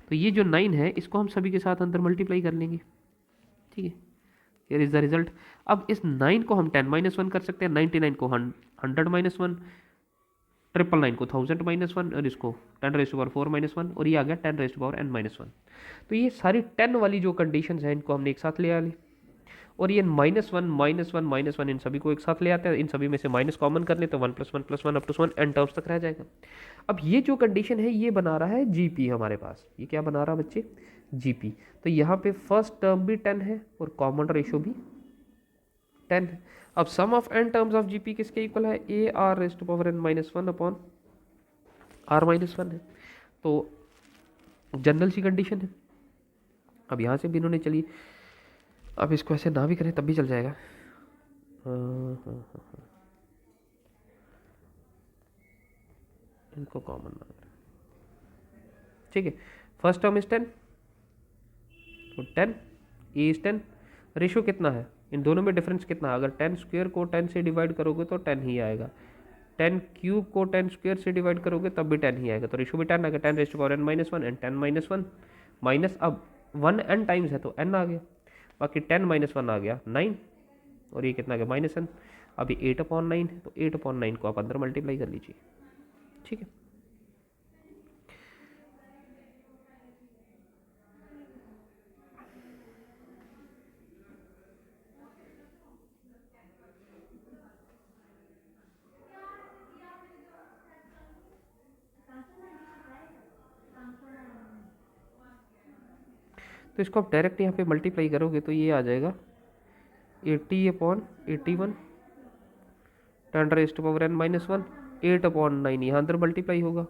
तो ये जो 9 है इसको हम सभी के साथ अंदर मल्टीप्लाई कर लेंगे. ठीक है. Here is the result. अब इस 9 को हम 10 माइनस 1 कर सकते हैं, 99 को 100 माइनस 1, 999 को 1000 माइनस 1 और इसको 10 रेज़ टू पावर 4 माइनस 1 और ये आ गया 10 raise to power n minus 1. तो ये सारी 10 वाली जो कंडीशन है इनको हमने एक साथ ले आ ली. और ये -1 -1 -1 इन सभी को एक साथ ले आते हैं. इन सभी में से माइनस कॉमन कर ले तो 1 + 1 + 1 अप टू 1 n टर्म्स तक रह जाएगा. अब ये जो कंडीशन है ये बना रहा है जीपी हमारे पास. ये क्या बना रहा है बच्चे? जीपी. तो यहाँ पे फर्स्ट टर्म भी 10 है और कॉमन रेशो भी 10 है. अब sum of n terms of GP किसके इक्वल है? A R raise to power n minus 1 upon r minus 1 है. तो जनरल सी कंडीशन है. अब यहाँ से भी इन्होंने, चलिए अब इसको ऐसे ना भी करें तब भी चल जाएगा. इनको कॉमन ना करें. ठीक है. फर्स्ट टर्म इज 10, तो 10 ए इज 10. रेशो कितना है? इन दोनों में डिफरेंस कितना है? अगर 10 स्क्वायर को 10 से डिवाइड करोगे तो 10 ही आएगा. 10 क्यूब को 10 स्क्वायर से डिवाइड करोगे तब भी 10 ही आएगा. तो रेशो भी 10 आ गया. 10 raise to power n minus 1 and 10 minus 1 minus, अब 1 n टाइम्स है तो n आ गया. बाकी 10 माइनस 1 आ गया 9 और ये कितना आ गया? Minus n. अभी 8/9 है तो 8/9 को आप अंदर मल्टीप्लाई कर लीजिए. ठीक है. तो इसको आप डायरेक्ट यहाँ पे मल्टीप्लाई करोगे तो ये आ जाएगा 80/81 10 raise to power n minus 1. 8/9 यहाँ अंदर मल्टीप्लाई होगा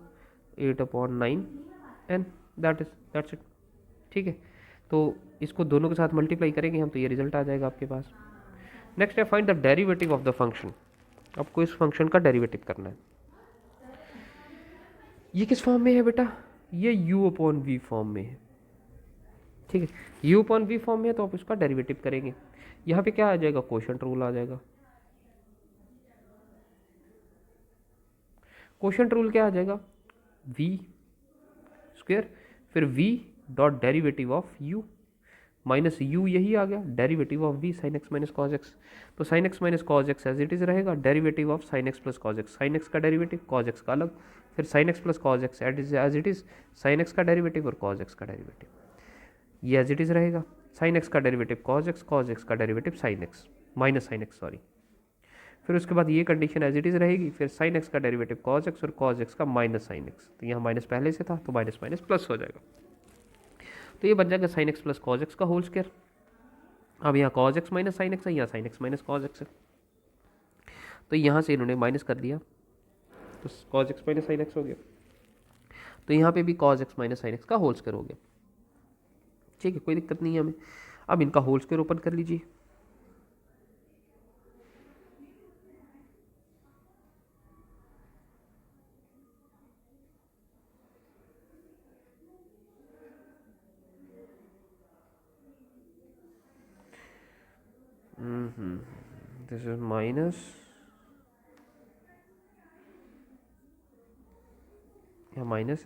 8/9 n. That's it. ठीक है. तो इसको दोनों के साथ मल्टीप्लाई करेंगे हम तो ये रिजल्ट आ जाएगा आपके पास. नेक्स्ट है find the derivative of the function. आपको इस फंक्शन का डेरिवेटिव करना है. ये किस फॉर्म में है बेटा? ये u अपॉन v फॉर्म में है, ठीक है। u अपॉन v फॉर्म में है तो आप उसका डेरिवेटिव करेंगे। यहाँ पे क्या आ जाएगा, कोशेंट रूल आ जाएगा। कोशेंट रूल क्या आ जाएगा, v स्क्वायर फिर v dot derivative of u minus u, यही आ गया derivative of v sine x minus cos X. तो sine x minus cos X as it is रहेगा, derivative of sine x plus cos X, sine X का derivative cos X का अलग, फिर sine x plus cos X as it is sine X का derivative और cos X का derivative, ये as it is रहेगा। साइन एक्स का डेरिवेटिव कॉज एक्स का derivative sine x minus sine x sorry, फिर उसके बाद ये कंडीशन एज इट इज रहेगी, फिर साइन एक्स का डेरिवेटिव कॉज एक्स और कॉज एक्स का माइनस साइन एक्स, तो यहाँ माइनस पहले से था तो माइनस माइनस प्लस हो जाएगा, तो ये बन जाएगा sine x plus cos X का होल स्क्वायर। अब यहाँ cause x minus sine x है, यहाँ sine x minus cos x है, तो यहाँ से इन्होंने माइनस कर दिया तो cause x minus sine x हो गया, तो यहाँ पे भी cause x minus sine X का होल स्क्वायर हो गया, ठीक है, कोई दिक्कत नहीं है हमें। अब इनका होल स्क्वायर ओपन कर लीजिए, दिस इज माइनस, यहाँ माइनस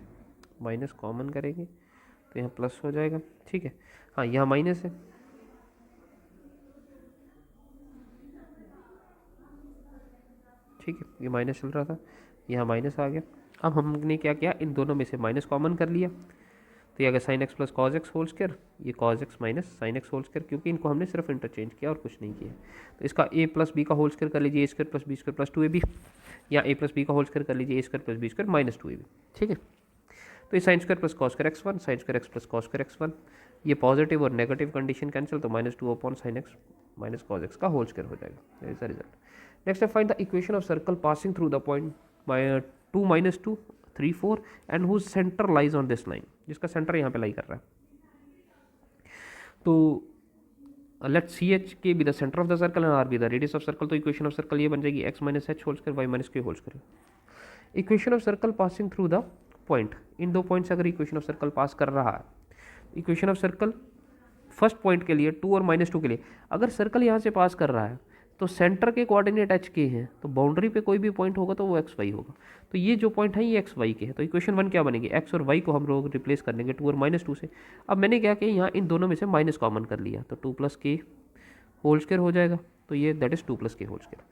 माइनस कॉमन करेंगे तो यहाँ प्लस हो जाएगा, ठीक है। हाँ यहाँ माइनस है, ठीक है, ये माइनस चल रहा था, यहाँ माइनस आ गया। अब हमने क्या किया, इन दोनों में से माइनस कॉमन कर लिया, तो ये आ गया sine x plus cos x whole square, ये cos x minus sine x whole square, क्योंकि इनको हमने सिर्फ इंटरचेंज किया और कुछ नहीं किया। तो इसका ए प्लस बी का होल स्क्वायर कर लीजिए, a square plus B square plus 2ab, या ए प्लस बी का होल स्क्वायर कर लीजिए, a square plus B square minus 2ab, ठीक है। तो ये sine square plus cos square x one, sine square x plus cos square x one, ये positive और नेगेटिव कंडीशन कैंसिल, तो minus 2 upon sine x minus cos x का whole square हो जाएगा, इसका रिजल्ट। नेक्स्ट है find the equation of circle passing through the point 2 minus 2 3 4 and whose center lies on this line, जिसका center यहाँ पे lie कर रहा है। तो let c h k be the center of the circle and r be the radius of circle, तो equation of circle ये बन जाएगी x minus h whole square y minus k whole square. Equation of circle passing through the point, इन दो point से अगर equation of circle पास कर रहा है, equation of circle first point के लिए 2 और माइनस 2 के लिए, अगर सर्कल यहाँ से पास कर रहा है तो सेंटर के कोऑर्डिनेट एच के हैं, तो बाउंड्री पे कोई भी पॉइंट होगा तो वो एक्स वाई होगा, तो ये जो पॉइंट है ये एक्स वाई के है। तो इक्वेशन 1 क्या बनेगी, एक्स और वाई को हम लोग रिप्लेस कर लेंगे 2 और माइनस 2 से। अब मैंने क्या किया, यहाँ इन दोनों में से माइनस कॉमन कर लिया, तो 2 प्लस के होल स्क्वायर हो जाएगा, तो ये that is 2 plus k whole square.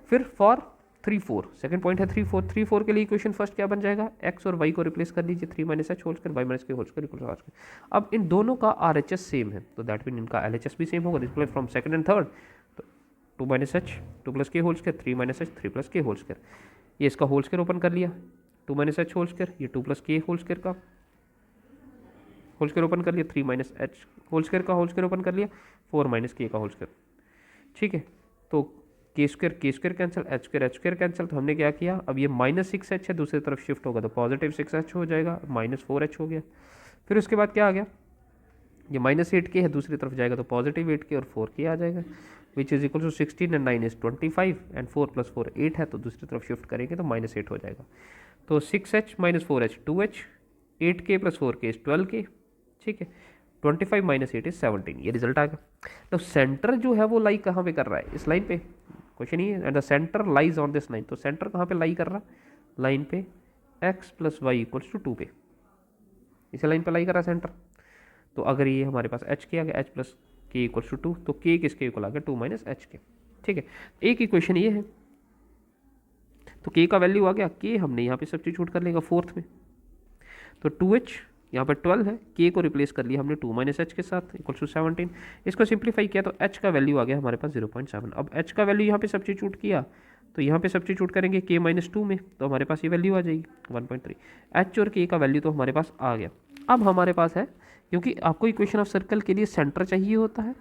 फिर फॉर 3 4 सेकंड पॉइंट है 3 4, 3 4 के लिए इक्वेशन फर्स्ट क्या बन जाएगा, एक्स और वाई को रिप्लेस कर लीजिए, 3 minus h whole square y minus k whole square equal to r square. अब इन दोनों का आर एच एस सेम है, तो दैट मीन इनका एल एच एस भी सेम होगा, reply from second and third, तो 2 minus h 2 plus k whole square, 3 minus h 3 plus k whole square, ये इसका होल स्क्वायर ओपन कर लिया, 2 माइनस एच होल स्क्वायर, ये 2 प्लस के होल स्क्वायर का whole square open कर लिया, 3 minus h whole square का होल स्क्वायर ओपन कर लिया, 4 माइनस के का होल स्क्वायर, ठीक है। तो के square cancel, H square cancel, तो हमने क्या किया, अब ये माइनस 6 एच है दूसरी तरफ शिफ्ट होगा तो पॉजिटिव 6 एच हो जाएगा, माइनस 4 एच हो गया। फिर उसके बाद क्या आ गया, ये माइनस 8 के है दूसरी तरफ जाएगा तो पॉजिटिव 8 के और 4 के आ जाएगा, which is equal to 16 and 9 is 25 and 4 plus 4 8 है, तो दूसरी तरफ शिफ्ट करेंगे तो माइनस 8 हो जाएगा। तो 6 एच माइनस 4 एच 2 एच, 8 के प्लस 4 के इज 12 के, ठीक है, 25 माइनस 8 इज 17, ये रिजल्ट आ गया। तो सेंटर जो है वो लाई कहाँ पे कर रहा है, इस लाइन पे, क्वेश्चन ही है, and the center lies on this line, तो सेंटर कहाँ पे लाई कर रहा है, लाइन पे x plus y equals to 2 पे, इसी लाइन पे लाई कर रहा है सेंटर। तो अगर ये हमारे पास h के आ गया, h प्लस के इक्वल्स टू 2, तो k किसके इक्वल आ गया 2 माइनस एच के, ठीक है। एक इक्वेशन ये है, तो k का वैल्यू आ गया, k हमने यहाँ पे सब्स्टिट्यूट कर लेगा फोर्थ में, तो 2h यहाँ पर 12 है, k को रिप्लेस कर लिया हमने 2 माइनस एच के साथ इक्वल टू 17, इसको सिंप्लीफाई किया तो h का वैल्यू आ गया हमारे पास 0.7। अब h का वैल्यू यहाँ पे सब्स्टिट्यूट किया तो यहाँ पे सब्स्टिट्यूट करेंगे k माइनस 2 में, तो हमारे पास ये वैल्यू आ जाएगी 1.3। h और k का वैल्यू तो हमारे पास आ गया। अब हमारे पास है, क्योंकि आपको इक्वेशन ऑफ सर्कल के लिए सेंटर चाहिए होता है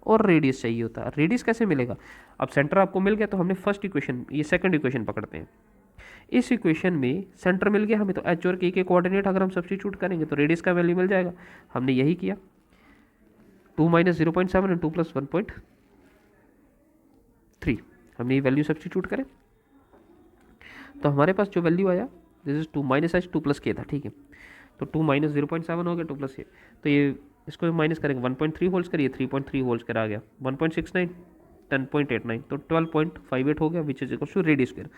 और रेडियस चाहिए होता है, रेडियस कैसे मिलेगा, अब सेंटर आपको मिल गया तो हमने फर्स्ट इक्वेशन, ये सेकंड इक्वेशन पकड़ते हैं। इस इक्वेशन में सेंटर मिल गया हमें, तो एच और के कोऑर्डिनेट अगर हम सब्स्टिट्यूट करेंगे तो रेडियस का वैल्यू मिल जाएगा, हमने यही किया, 2 माइनस 0.7 एंड 2 प्लस 1.3, हमने ये वैल्यू सब्स्टिट्यूट करें तो हमारे पास जो वैल्यू आया this is 2 minus h 2 plus के था, ठीक है। तो 2 माइनस 0.7 हो गया 2 प्लस के, तो ये इसको माइनस करेंगे 1.3 होल्स करिए 3.3 होल्स कर आ गया 1.69 10.89 तो 12.58 हो गया which is equal to radius square.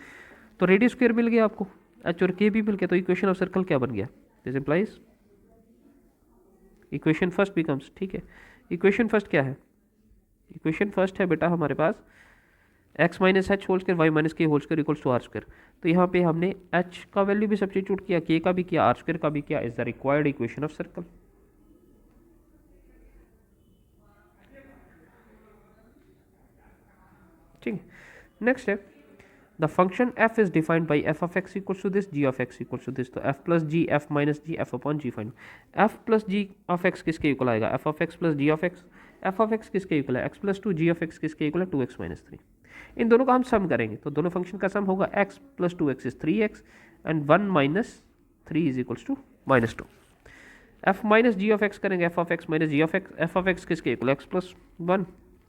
तो रेडियस स्क्वायर मिल गया आपको, एच और के भी मिल गया, तो इक्वेशन ऑफ सर्कल क्या बन गया, this implies equation first becomes, ठीक है। इक्वेशन फर्स्ट क्या है, इक्वेशन फर्स्ट है बेटा हमारे पास x minus h whole square y minus k whole square equals to r square. तो यहाँ पे हमने एच का वैल्यू भी सब्स्टिट्यूट किया, के का भी किया, आर स्क्वायर का भी किया, is the required equation of circle. ठीक है, नेक्स्ट है the function f is defined by f of x equals to this g of x equals to this. तो f plus g f minus g f upon g find. F plus g of x किसके equal आएगा, f of x plus g of x. F of x किसके equal है, x plus two, g of x किसके equal है 2x minus 3। इन दोनों का हम सम करेंगे तो दोनों फंक्शन का सम होगा x plus 2x is 3x and 1 minus 3 is equals to minus 2। F minus g of x करेंगे, f of x minus g of x, f of x किसके equal x plus 1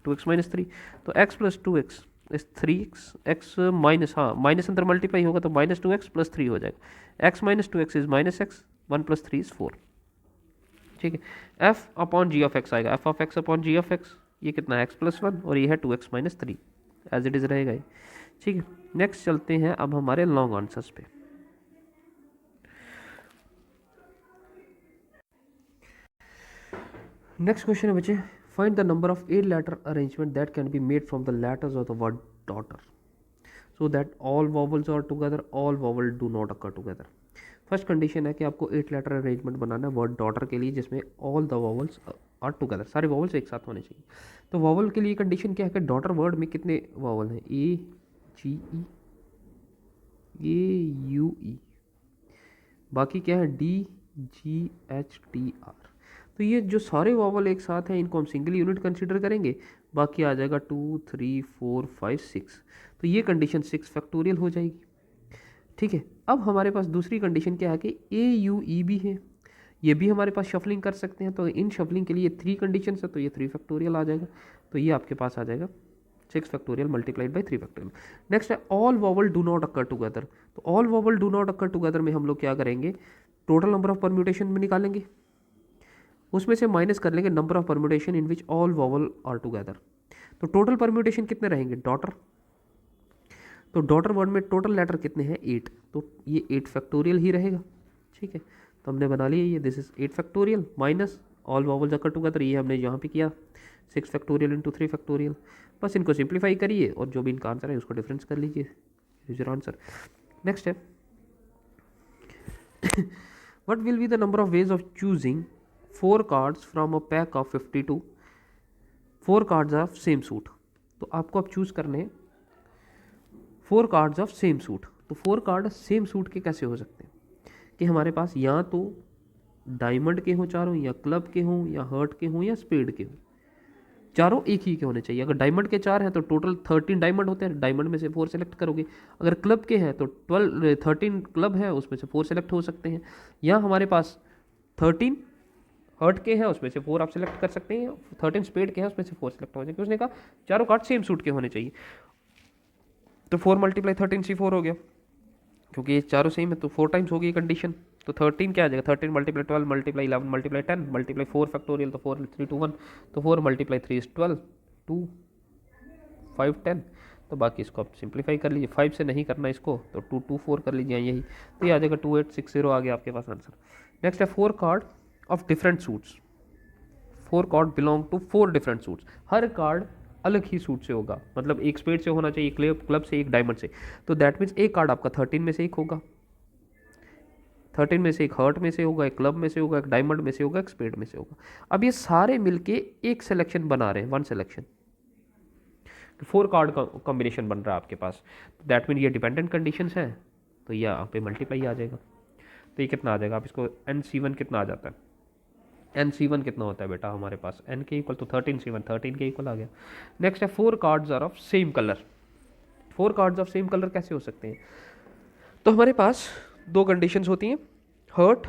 2x minus 3, तो x plus 2x is 3x x minus, हाँ minus अंदर multiply होगा तो minus 2x plus 3 हो जाएगा, x minus 2x is minus x 1 plus 3 is 4, ठीक है। f upon g of x आएगा, f of x upon g of x, ये कितना है x प्लस 1 और ये है 2x minus 3, as it is रहेगा ये, ठीक है। नेक्स्ट चलते हैं अब हमारे लॉन्ग आंसर्स पे। नेक्स्ट क्वेश्चन है बच्चे, find the number of 8 letter arrangement that can be made from the letters of the word daughter so that all vowels are together, all vowel do not occur together. First condition है कि आपको 8 letter arrangement बनाना है word daughter के लिए जिसमें all the vowels are together, सारे vowels एक साथ होने चाहिए। तो वॉवल के लिए कंडीशन क्या है कि डॉटर वर्ड में कितने वॉवल हैं, ए जी ई ए यू ई, बाकी क्या है D G H T R. तो ये जो सारे वॉवल एक साथ हैं इनको हम सिंगल यूनिट कंसीडर करेंगे, बाकी आ जाएगा 2 3 4 5 6, तो ये कंडीशन 6 फैक्टोरियल हो जाएगी, ठीक है। अब हमारे पास दूसरी कंडीशन क्या है कि ए यू ई भी है, ये भी हमारे पास शफलिंग कर सकते हैं, तो इन शफलिंग के लिए 3 कंडीशन है, तो ये 3 फैक्टोरियल आ जाएगा, तो ये आपके पास आ जाएगा 6 factorial multiplied by 3 factorial. Next है all vowel do not occur together. तो all vowel do not occur together में हम लोग क्या करेंगे, टोटल नंबर ऑफ परम्यूटेशन में निकालेंगे, उसमें से माइनस कर लेंगे number of permutation in which all vowel are together. तो टोटल परम्यूटेशन कितने रहेंगे डॉटर, तो डॉटर वर्ड में टोटल लेटर कितने हैं 8, तो ये 8 फैक्टोरियल ही रहेगा, ठीक है। तो हमने बना लिया ये, this is 8 factorial minus all vowels occur together, ये हमने यहाँ पे किया 6 फैक्टोरियल इंटू 3 फैक्टोरियल। बस इनको सिंप्लीफाई करिए और जो भी इनका आंसर है उसको डिफरेंस कर लीजिए, इज योर आंसर। नेक्स्ट है what will be the number of ways of choosing 4 cards from a pack of 52, 4 cards of same suit. तो आपको अब चूज करने हैं 4 कार्ड्स ऑफ सेम सूट। तो 4 कार्ड सेम सूट के कैसे हो सकते हैं कि हमारे पास या तो डायमंड के हों चारों, या क्लब के हों, या हर्ट के हों, या स्पेड के हों, चारों एक ही के होने चाहिए। अगर डायमंड के 4 हैं तो टोटल 13 डायमंड होते हैं, डायमंड में से 4 सेलेक्ट करोगे। अगर क्लब के हैं तो 13 क्लब है उसमें से 4 सेलेक्ट हो सकते हैं, या हमारे पास 13 हर्ट के हैं उसमें से 4 आप सेलेक्ट कर सकते हैं, 13 स्पेड के हैं उसमें से 4 सेलेक्ट हो जाएंगे। उसने कहा चारों कार्ड सेम सूट के होने चाहिए, तो 4 मल्टीप्लाई 13 C4 हो गया, क्योंकि ये चारों सेम है तो 4 टाइम्स होगी ये कंडीशन। तो 13 क्या आ जाएगा, 13 multiply 12 multiply 11 multiply 10 multiply 4 factorial, तो 4 3 2 1, तो 4 मल्टीप्लाई 3 इज 12 2 5 10, तो बाकी इसको आप सिंप्लीफाई कर लीजिए, 5 से नहीं करना इसको तो 2 2 4 कर लीजिए यही, तो ये आ जाएगा 2860 आ गया आपके पास आंसर। नेक्स्ट है 4 card of different suits, 4 card belong to 4 different suits, हर कार्ड अलग ही सूट से होगा, मतलब एक स्पेड से होना चाहिए, क्लब से, एक डायमंड से, तो दैट मीन्स एक कार्ड आपका 13 में से एक होगा, 13 में से एक हर्ट में से होगा, एक क्लब में से होगा, एक डायमंड में से होगा, एक स्पेड में से होगा। अब ये सारे मिलके एक सिलेक्शन बना रहे हैं, 1 सिलेक्शन, 4 कार्ड का कॉम्बिनेशन बन रहा है आपके पास, दैट मीन ये डिपेंडेंट कंडीशंस हैं, तो ये यहाँ पे मल्टीप्लाई आ जाएगा। तो ये कितना आ जाएगा, आप इसको NC1 कितना आ जाता है, NC1 कितना होता है बेटा हमारे पास N के इक्वल, तो 13C1 13 के इक्वल आ गया। नेक्स्ट है 4 cards are of same colour. 4 cards of same colour कैसे हो सकते हैं, तो हमारे पास 2 कंडीशंस होती हैं, हर्ट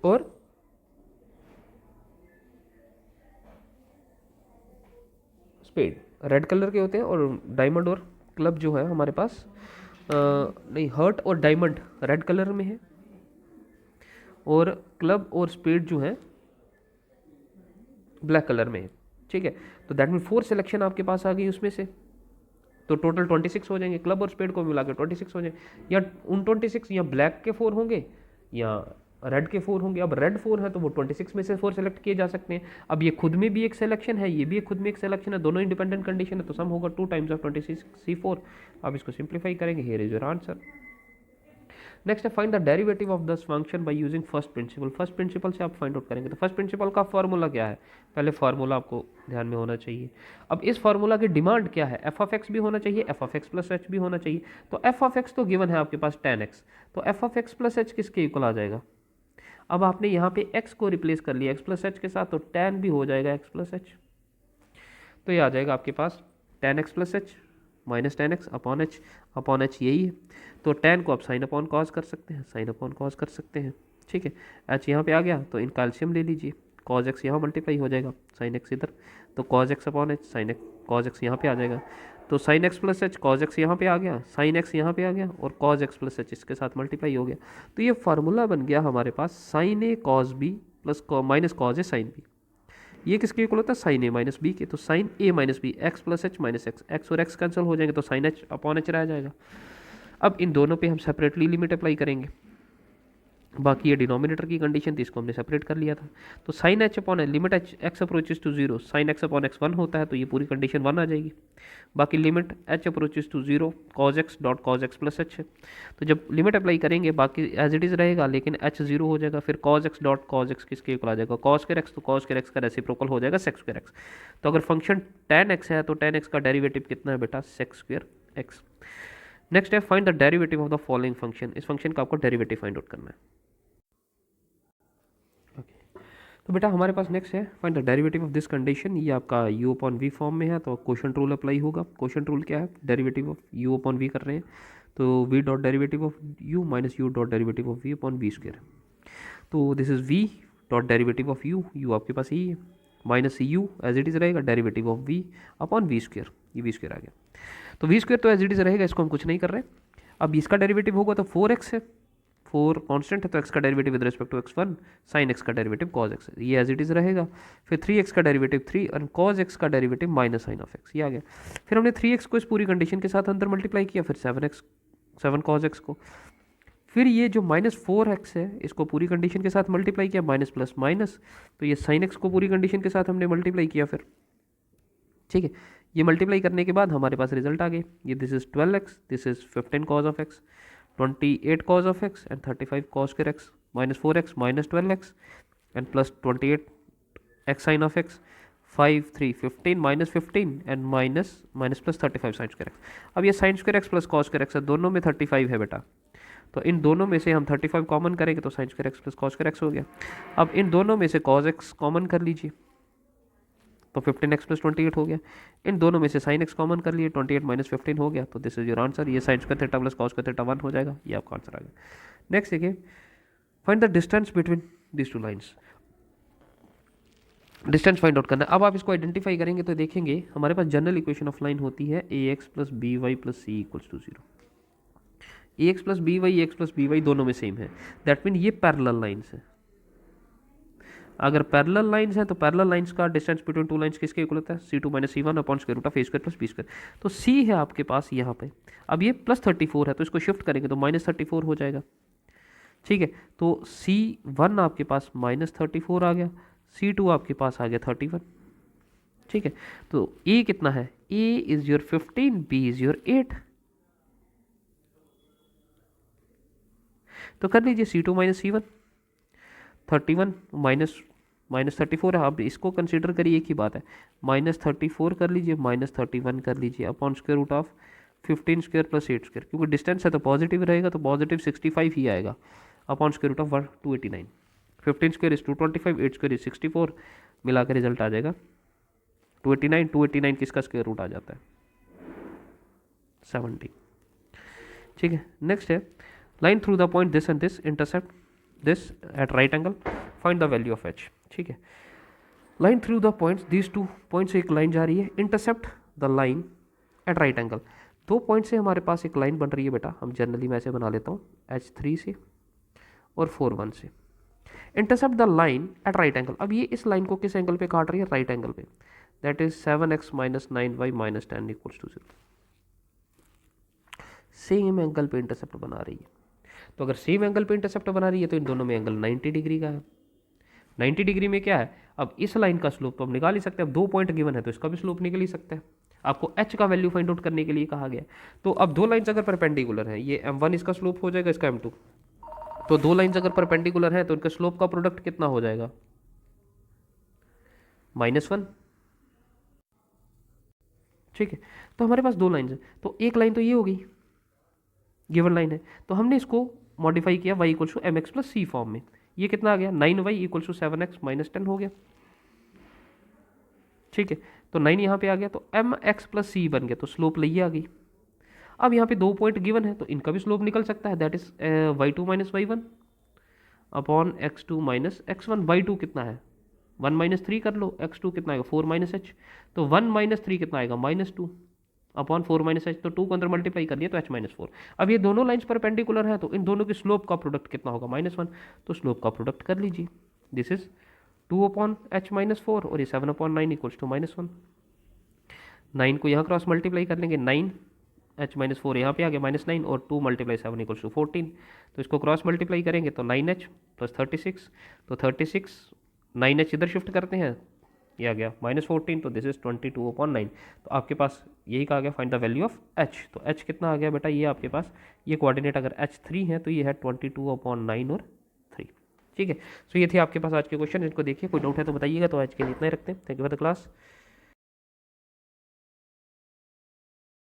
और स्पेड, रेड कलर के होते हैं, और डायमंड और क्लब जो है हमारे पास नहीं, हर्ट और डायमंड रेड कलर में है, और क्लब और स्पेड जो है ब्लैक कलर में है। ठीक है, तो दैट मीन 4 सिलेक्शन आपके पास आ गई उसमें से, तो टोटल 26 हो जाएंगे, क्लब और स्पेड को मिला के 26 हो जाएंगे, या उन 26 या ब्लैक के 4 होंगे या रेड के 4 होंगे। अब रेड 4 है तो वो 26 में से 4 सेलेक्ट किए जा सकते हैं। अब ये खुद में भी एक सिलेक्शन है, ये भी खुद में एक सिलेक्शन है, दोनों इंडिपेंडेंट कंडीशन है, तो सम होगा 2 टाइम्स ऑफ 26 C4। अब इसको सिंप्लीफाई करेंगे, here is your answer. Next है find the derivative of this function by using first principle. First principle से आप फाइंड आउट करेंगे, तो फर्स्ट प्रिंसिपल का फॉर्मूला क्या है, पहले फार्मूला आपको ध्यान में होना चाहिए। अब इस फार्मूला की डिमांड क्या है, एफ ऑफ एक्स भी होना चाहिए, F of x plus H भी होना चाहिए। तो एफ ऑफ एक्स तो गिवन है आपके पास tan x, तो F of x plus H किसके इक्वल आ जाएगा। अब आपने यहाँ पे x को रिप्लेस कर लिया x प्लस एच के साथ, तो tan भी हो जाएगा x प्लस एच, तो ये आ जाएगा आपके पास tan x plus h minus tan x upon H यही है, तो tan को आप साइन अपॉन कॉस कर सकते हैं, साइन अपॉन कॉस कर सकते हैं। ठीक है, h यहाँ पे आ गया तो इनका एलसीएम ले लीजिए, कॉस x यहाँ मल्टीप्लाई हो जाएगा, साइन x इधर, तो cos x upon H, sine x cos x यहाँ पे आ जाएगा, तो sine x plus H, cos x यहाँ पे आ गया, साइन एक्स यहाँ पे आ गया, और कॉस एक्स प्लस एच इसके साथ मल्टीप्लाई हो गया। तो ये फार्मूला बन गया हमारे पास sine a cos b plus minus cos a sine b. ये किसके इक्वल होता है, साइन ए माइनस बी के, तो sine a minus b x plus h minus x, x और एक्स कैंसिल हो जाएंगे, तो साइन एच अपॉन एच रह जाएगा। अब इन दोनों पे हम सेपरेटली लिमिट अप्लाई करेंगे, बाकी ये डिनोमिनेटर की कंडीशन थी, इसको हमने सेपरेट कर लिया था। तो sine h upon limit h x approaches to zero, sine x upon x 1 होता है, तो ये पूरी कंडीशन 1 आ जाएगी। बाकी limit h approaches to zero cos x dot cos x plus h है, तो जब लिमिट अप्लाई करेंगे बाकी एज इट इज़ रहेगा, लेकिन एच 0 हो जाएगा, फिर cause x dot cos x किसके इक्वल आ जाएगा, कॉस के एक्स, तो कॉस के एक्स का रेसिप्रोकल हो जाएगा सेक्स स्क्वायर एक्स। तो अगर फंक्शन tan x है तो tan x का डेरिवेटिव कितना है बेटा, सेक्स स्क्वायर एक्स। नेक्स्ट है find the derivative of the following function, इस फंक्शन का आपको डेरिवेटिव फाइंड आउट करना है। तो बेटा हमारे पास नेक्स्ट है find the derivative of this condition, ये आपका u अपॉन वी फॉर्म में है, तो क्वोशंट रूल अप्लाई होगा। क्वोशंट रूल क्या है, derivative of u upon v कर रहे हैं, तो v dot derivative of u minus u dot derivative of v upon v square, तो this is v dot derivative of u आपके पास यही है, minus u as it is रहेगा derivative of v upon v square, ये v square आ गया, तो वी स्क्वायर तो एज इट इज़ रहेगा, इसको हम कुछ नहीं कर रहे। अब इसका डेरिवेटिव होगा तो 4x है, 4 कांस्टेंट है तो x का derivative with respect to x1, sine x का डेरिवेटिव cos x, ये एज इट इज़ रहेगा। फिर 3x का डेरिवेटिव 3 और cos x का derivative minus sine of x, ये आ गया। फिर हमने 3x को इस पूरी कंडीशन के साथ अंदर मल्टीप्लाई किया, फिर 7 cos x को, फिर ये जो माइनस 4x है इसको पूरी कंडीशन के साथ मल्टीप्लाई किया, माइनस प्लस माइनस, तो ये साइन x को पूरी कंडीशन के साथ हमने मल्टीप्लाई किया फिर। ठीक है, ये मल्टीप्लाई करने के बाद हमारे पास रिजल्ट आ गए, ये this is 12x, this is 15 cos of x, 28 cos of x and 35 cos square x, minus 4x minus 12x and plus 28 x sin of x, 5 3 15 minus 15 and minus plus 35 sin square x। अब ये sin square x plus cos square x है, दोनों में 35 है बेटा, तो इन दोनों में से हम 35 कॉमन करेंगे तो sin square x plus cos square x हो गया। अब इन दोनों में से cos x कॉमन कर लीजिए, तो 15x प्लस 28 हो गया, इन दोनों में से साइन x कॉमन कर लिए, 28 माइनस 15 हो गया, तो दिस इज योर आंसर, ये sine square theta plus cos square theta 1 हो जाएगा, ये आपका आंसर आ गया। नेक्स्ट देखिए find the distance between this two lines, distance find out करना है। अब आप इसको आइडेंटिफाई करेंगे तो देखेंगे हमारे पास जनरल इक्वेशन ऑफ लाइन होती है ax plus b y plus c equals to 0, ax plus b y दोनों में सेम है, दैट मीन ये पैरेलल लाइन्स है। अगर पैरेलल लाइंस हैं तो पैरेलल लाइंस का डिस्टेंस बिटवीन टू लाइंस किसके इक्वल होता है, c2 माइनस सी1 upon square root of a square plus B square, तो c है आपके पास यहाँ पे, अब ये प्लस 34 है तो इसको शिफ्ट करेंगे तो माइनस 34 हो जाएगा। ठीक है, तो c1 आपके पास माइनस 34 आ गया, c2 आपके पास आ गया 31। ठीक है, तो a कितना है, a is your 15, b is your 8, तो कर लीजिए c2 माइनस सी1 31 माइनस 34 है, अब इसको कंसीडर करिए, एक ही बात है, माइनस 34 कर लीजिए, माइनस 31 कर लीजिए upon square root of 15 square plus 8 square, क्योंकि डिस्टेंस है तो पॉजिटिव रहेगा, तो पॉजिटिव 65 ही आएगा upon square root of 289, 15 square is 225, 8 square is 64, मिला कर रिजल्ट आ जाएगा 289, 289 किसका स्क्वायर रूट आ जाता है 70। ठीक है, नेक्स्ट है line through the point this and this intercept this eight right angle, find the value of h। ठीक है, line through the points, these two points से एक लाइन जा रही है, intercept the line at right angle, 2 point से हमारे पास एक लाइन बन रही है बेटा, हम जनरली मैं ऐसे बना लेता हूँ, H3 से और 4 1 से। Intercept the line at right angle. अब ये इस लाइन को किस एंगल पे काट रही है? राइट एंगल पे। That is 7x minus 9y minus 10 equals to 0। Same angle पे इंटरसेप्ट बना रही है। तो अगर सेम एंगल पे इंटरसेप्ट बना रही है तो इन दोनों में एंगल 90 डिग्री का है। 90 डिग्री में क्या है? अब इस लाइन का स्लोप तो हम निकाल ही सकते हैं। अब 2 पॉइंट गिवन है तो इसका भी स्लोप निकल ही सकता है। आपको h का वैल्यू फाइंड आउट करने के लिए कहा गया है। तो अब दो लाइंस अगर परपेंडिकुलर है, ये m1 इसका स्लोप हो जाएगा, इसका m2। तो दो लाइंस अगर परपेंडिकुलर है तो इनका स्लोप का प्रोडक्ट कितना हो जाएगा? -1। ठीक है, तो हमारे पास दो लाइंस है, तो एक लाइन तो ये होगी, गिवन लाइन है, तो हमने इसको मॉडिफाई किया y equals to m x plus c form में। ये कितना आ गया? 9y equals to 7x minus 10 हो गया। ठीक है, तो 9 यहाँ पे आ गया, तो एम एक्स प्लस सी बन गया, तो स्लोप लइए आ गई। अब यहाँ पे 2 पॉइंट गिवन है तो इनका भी स्लोप निकल सकता है, that is y2 minus y1 upon x2 minus x1। y2 कितना है? 1 माइनस 3 कर लो, x2 कितना आएगा? 4 माइनस h। तो 1 माइनस 3 कितना आएगा? -2 अपॉन 4 माइनस एच। तो 2 को अंदर मल्टीप्लाई कर दिया तो h माइनस 4। अब ये दोनों लाइंस परपेंडिकुलर है तो इन दोनों की स्लोप का प्रोडक्ट कितना होगा? -1। तो स्लोप का प्रोडक्ट कर लीजिए, this is 2 upon h minus 4 और ये 7 अपॉन 9 इक्वल्स टू -1। 9 को यहाँ क्रॉस मल्टीप्लाई कर लेंगे, 9 h माइनस 4 यहाँ पे आ गया -9 और 2 मल्टीप्लाई 7 इक्वल्स टू 14। तो इसको क्रॉस मल्टीप्लाई करेंगे तो 9h प्लस 36, तो 36 9h इधर शिफ्ट करते हैं, ये आ गया -14, तो दिस इज 22 अपॉन 9। तो आपके पास यही कहा गया find the value of h। तो h कितना आ गया बेटा? ये आपके पास ये कोऑर्डिनेट अगर h3 है तो ये है 22 अपॉन 9 और 3। ठीक है, सो ये थे आपके पास आज के क्वेश्चन, इनको देखिए, कोई डाउट है तो बताइएगा। तो आज के लिए इतना ही रखते हैं। Thank you for the class.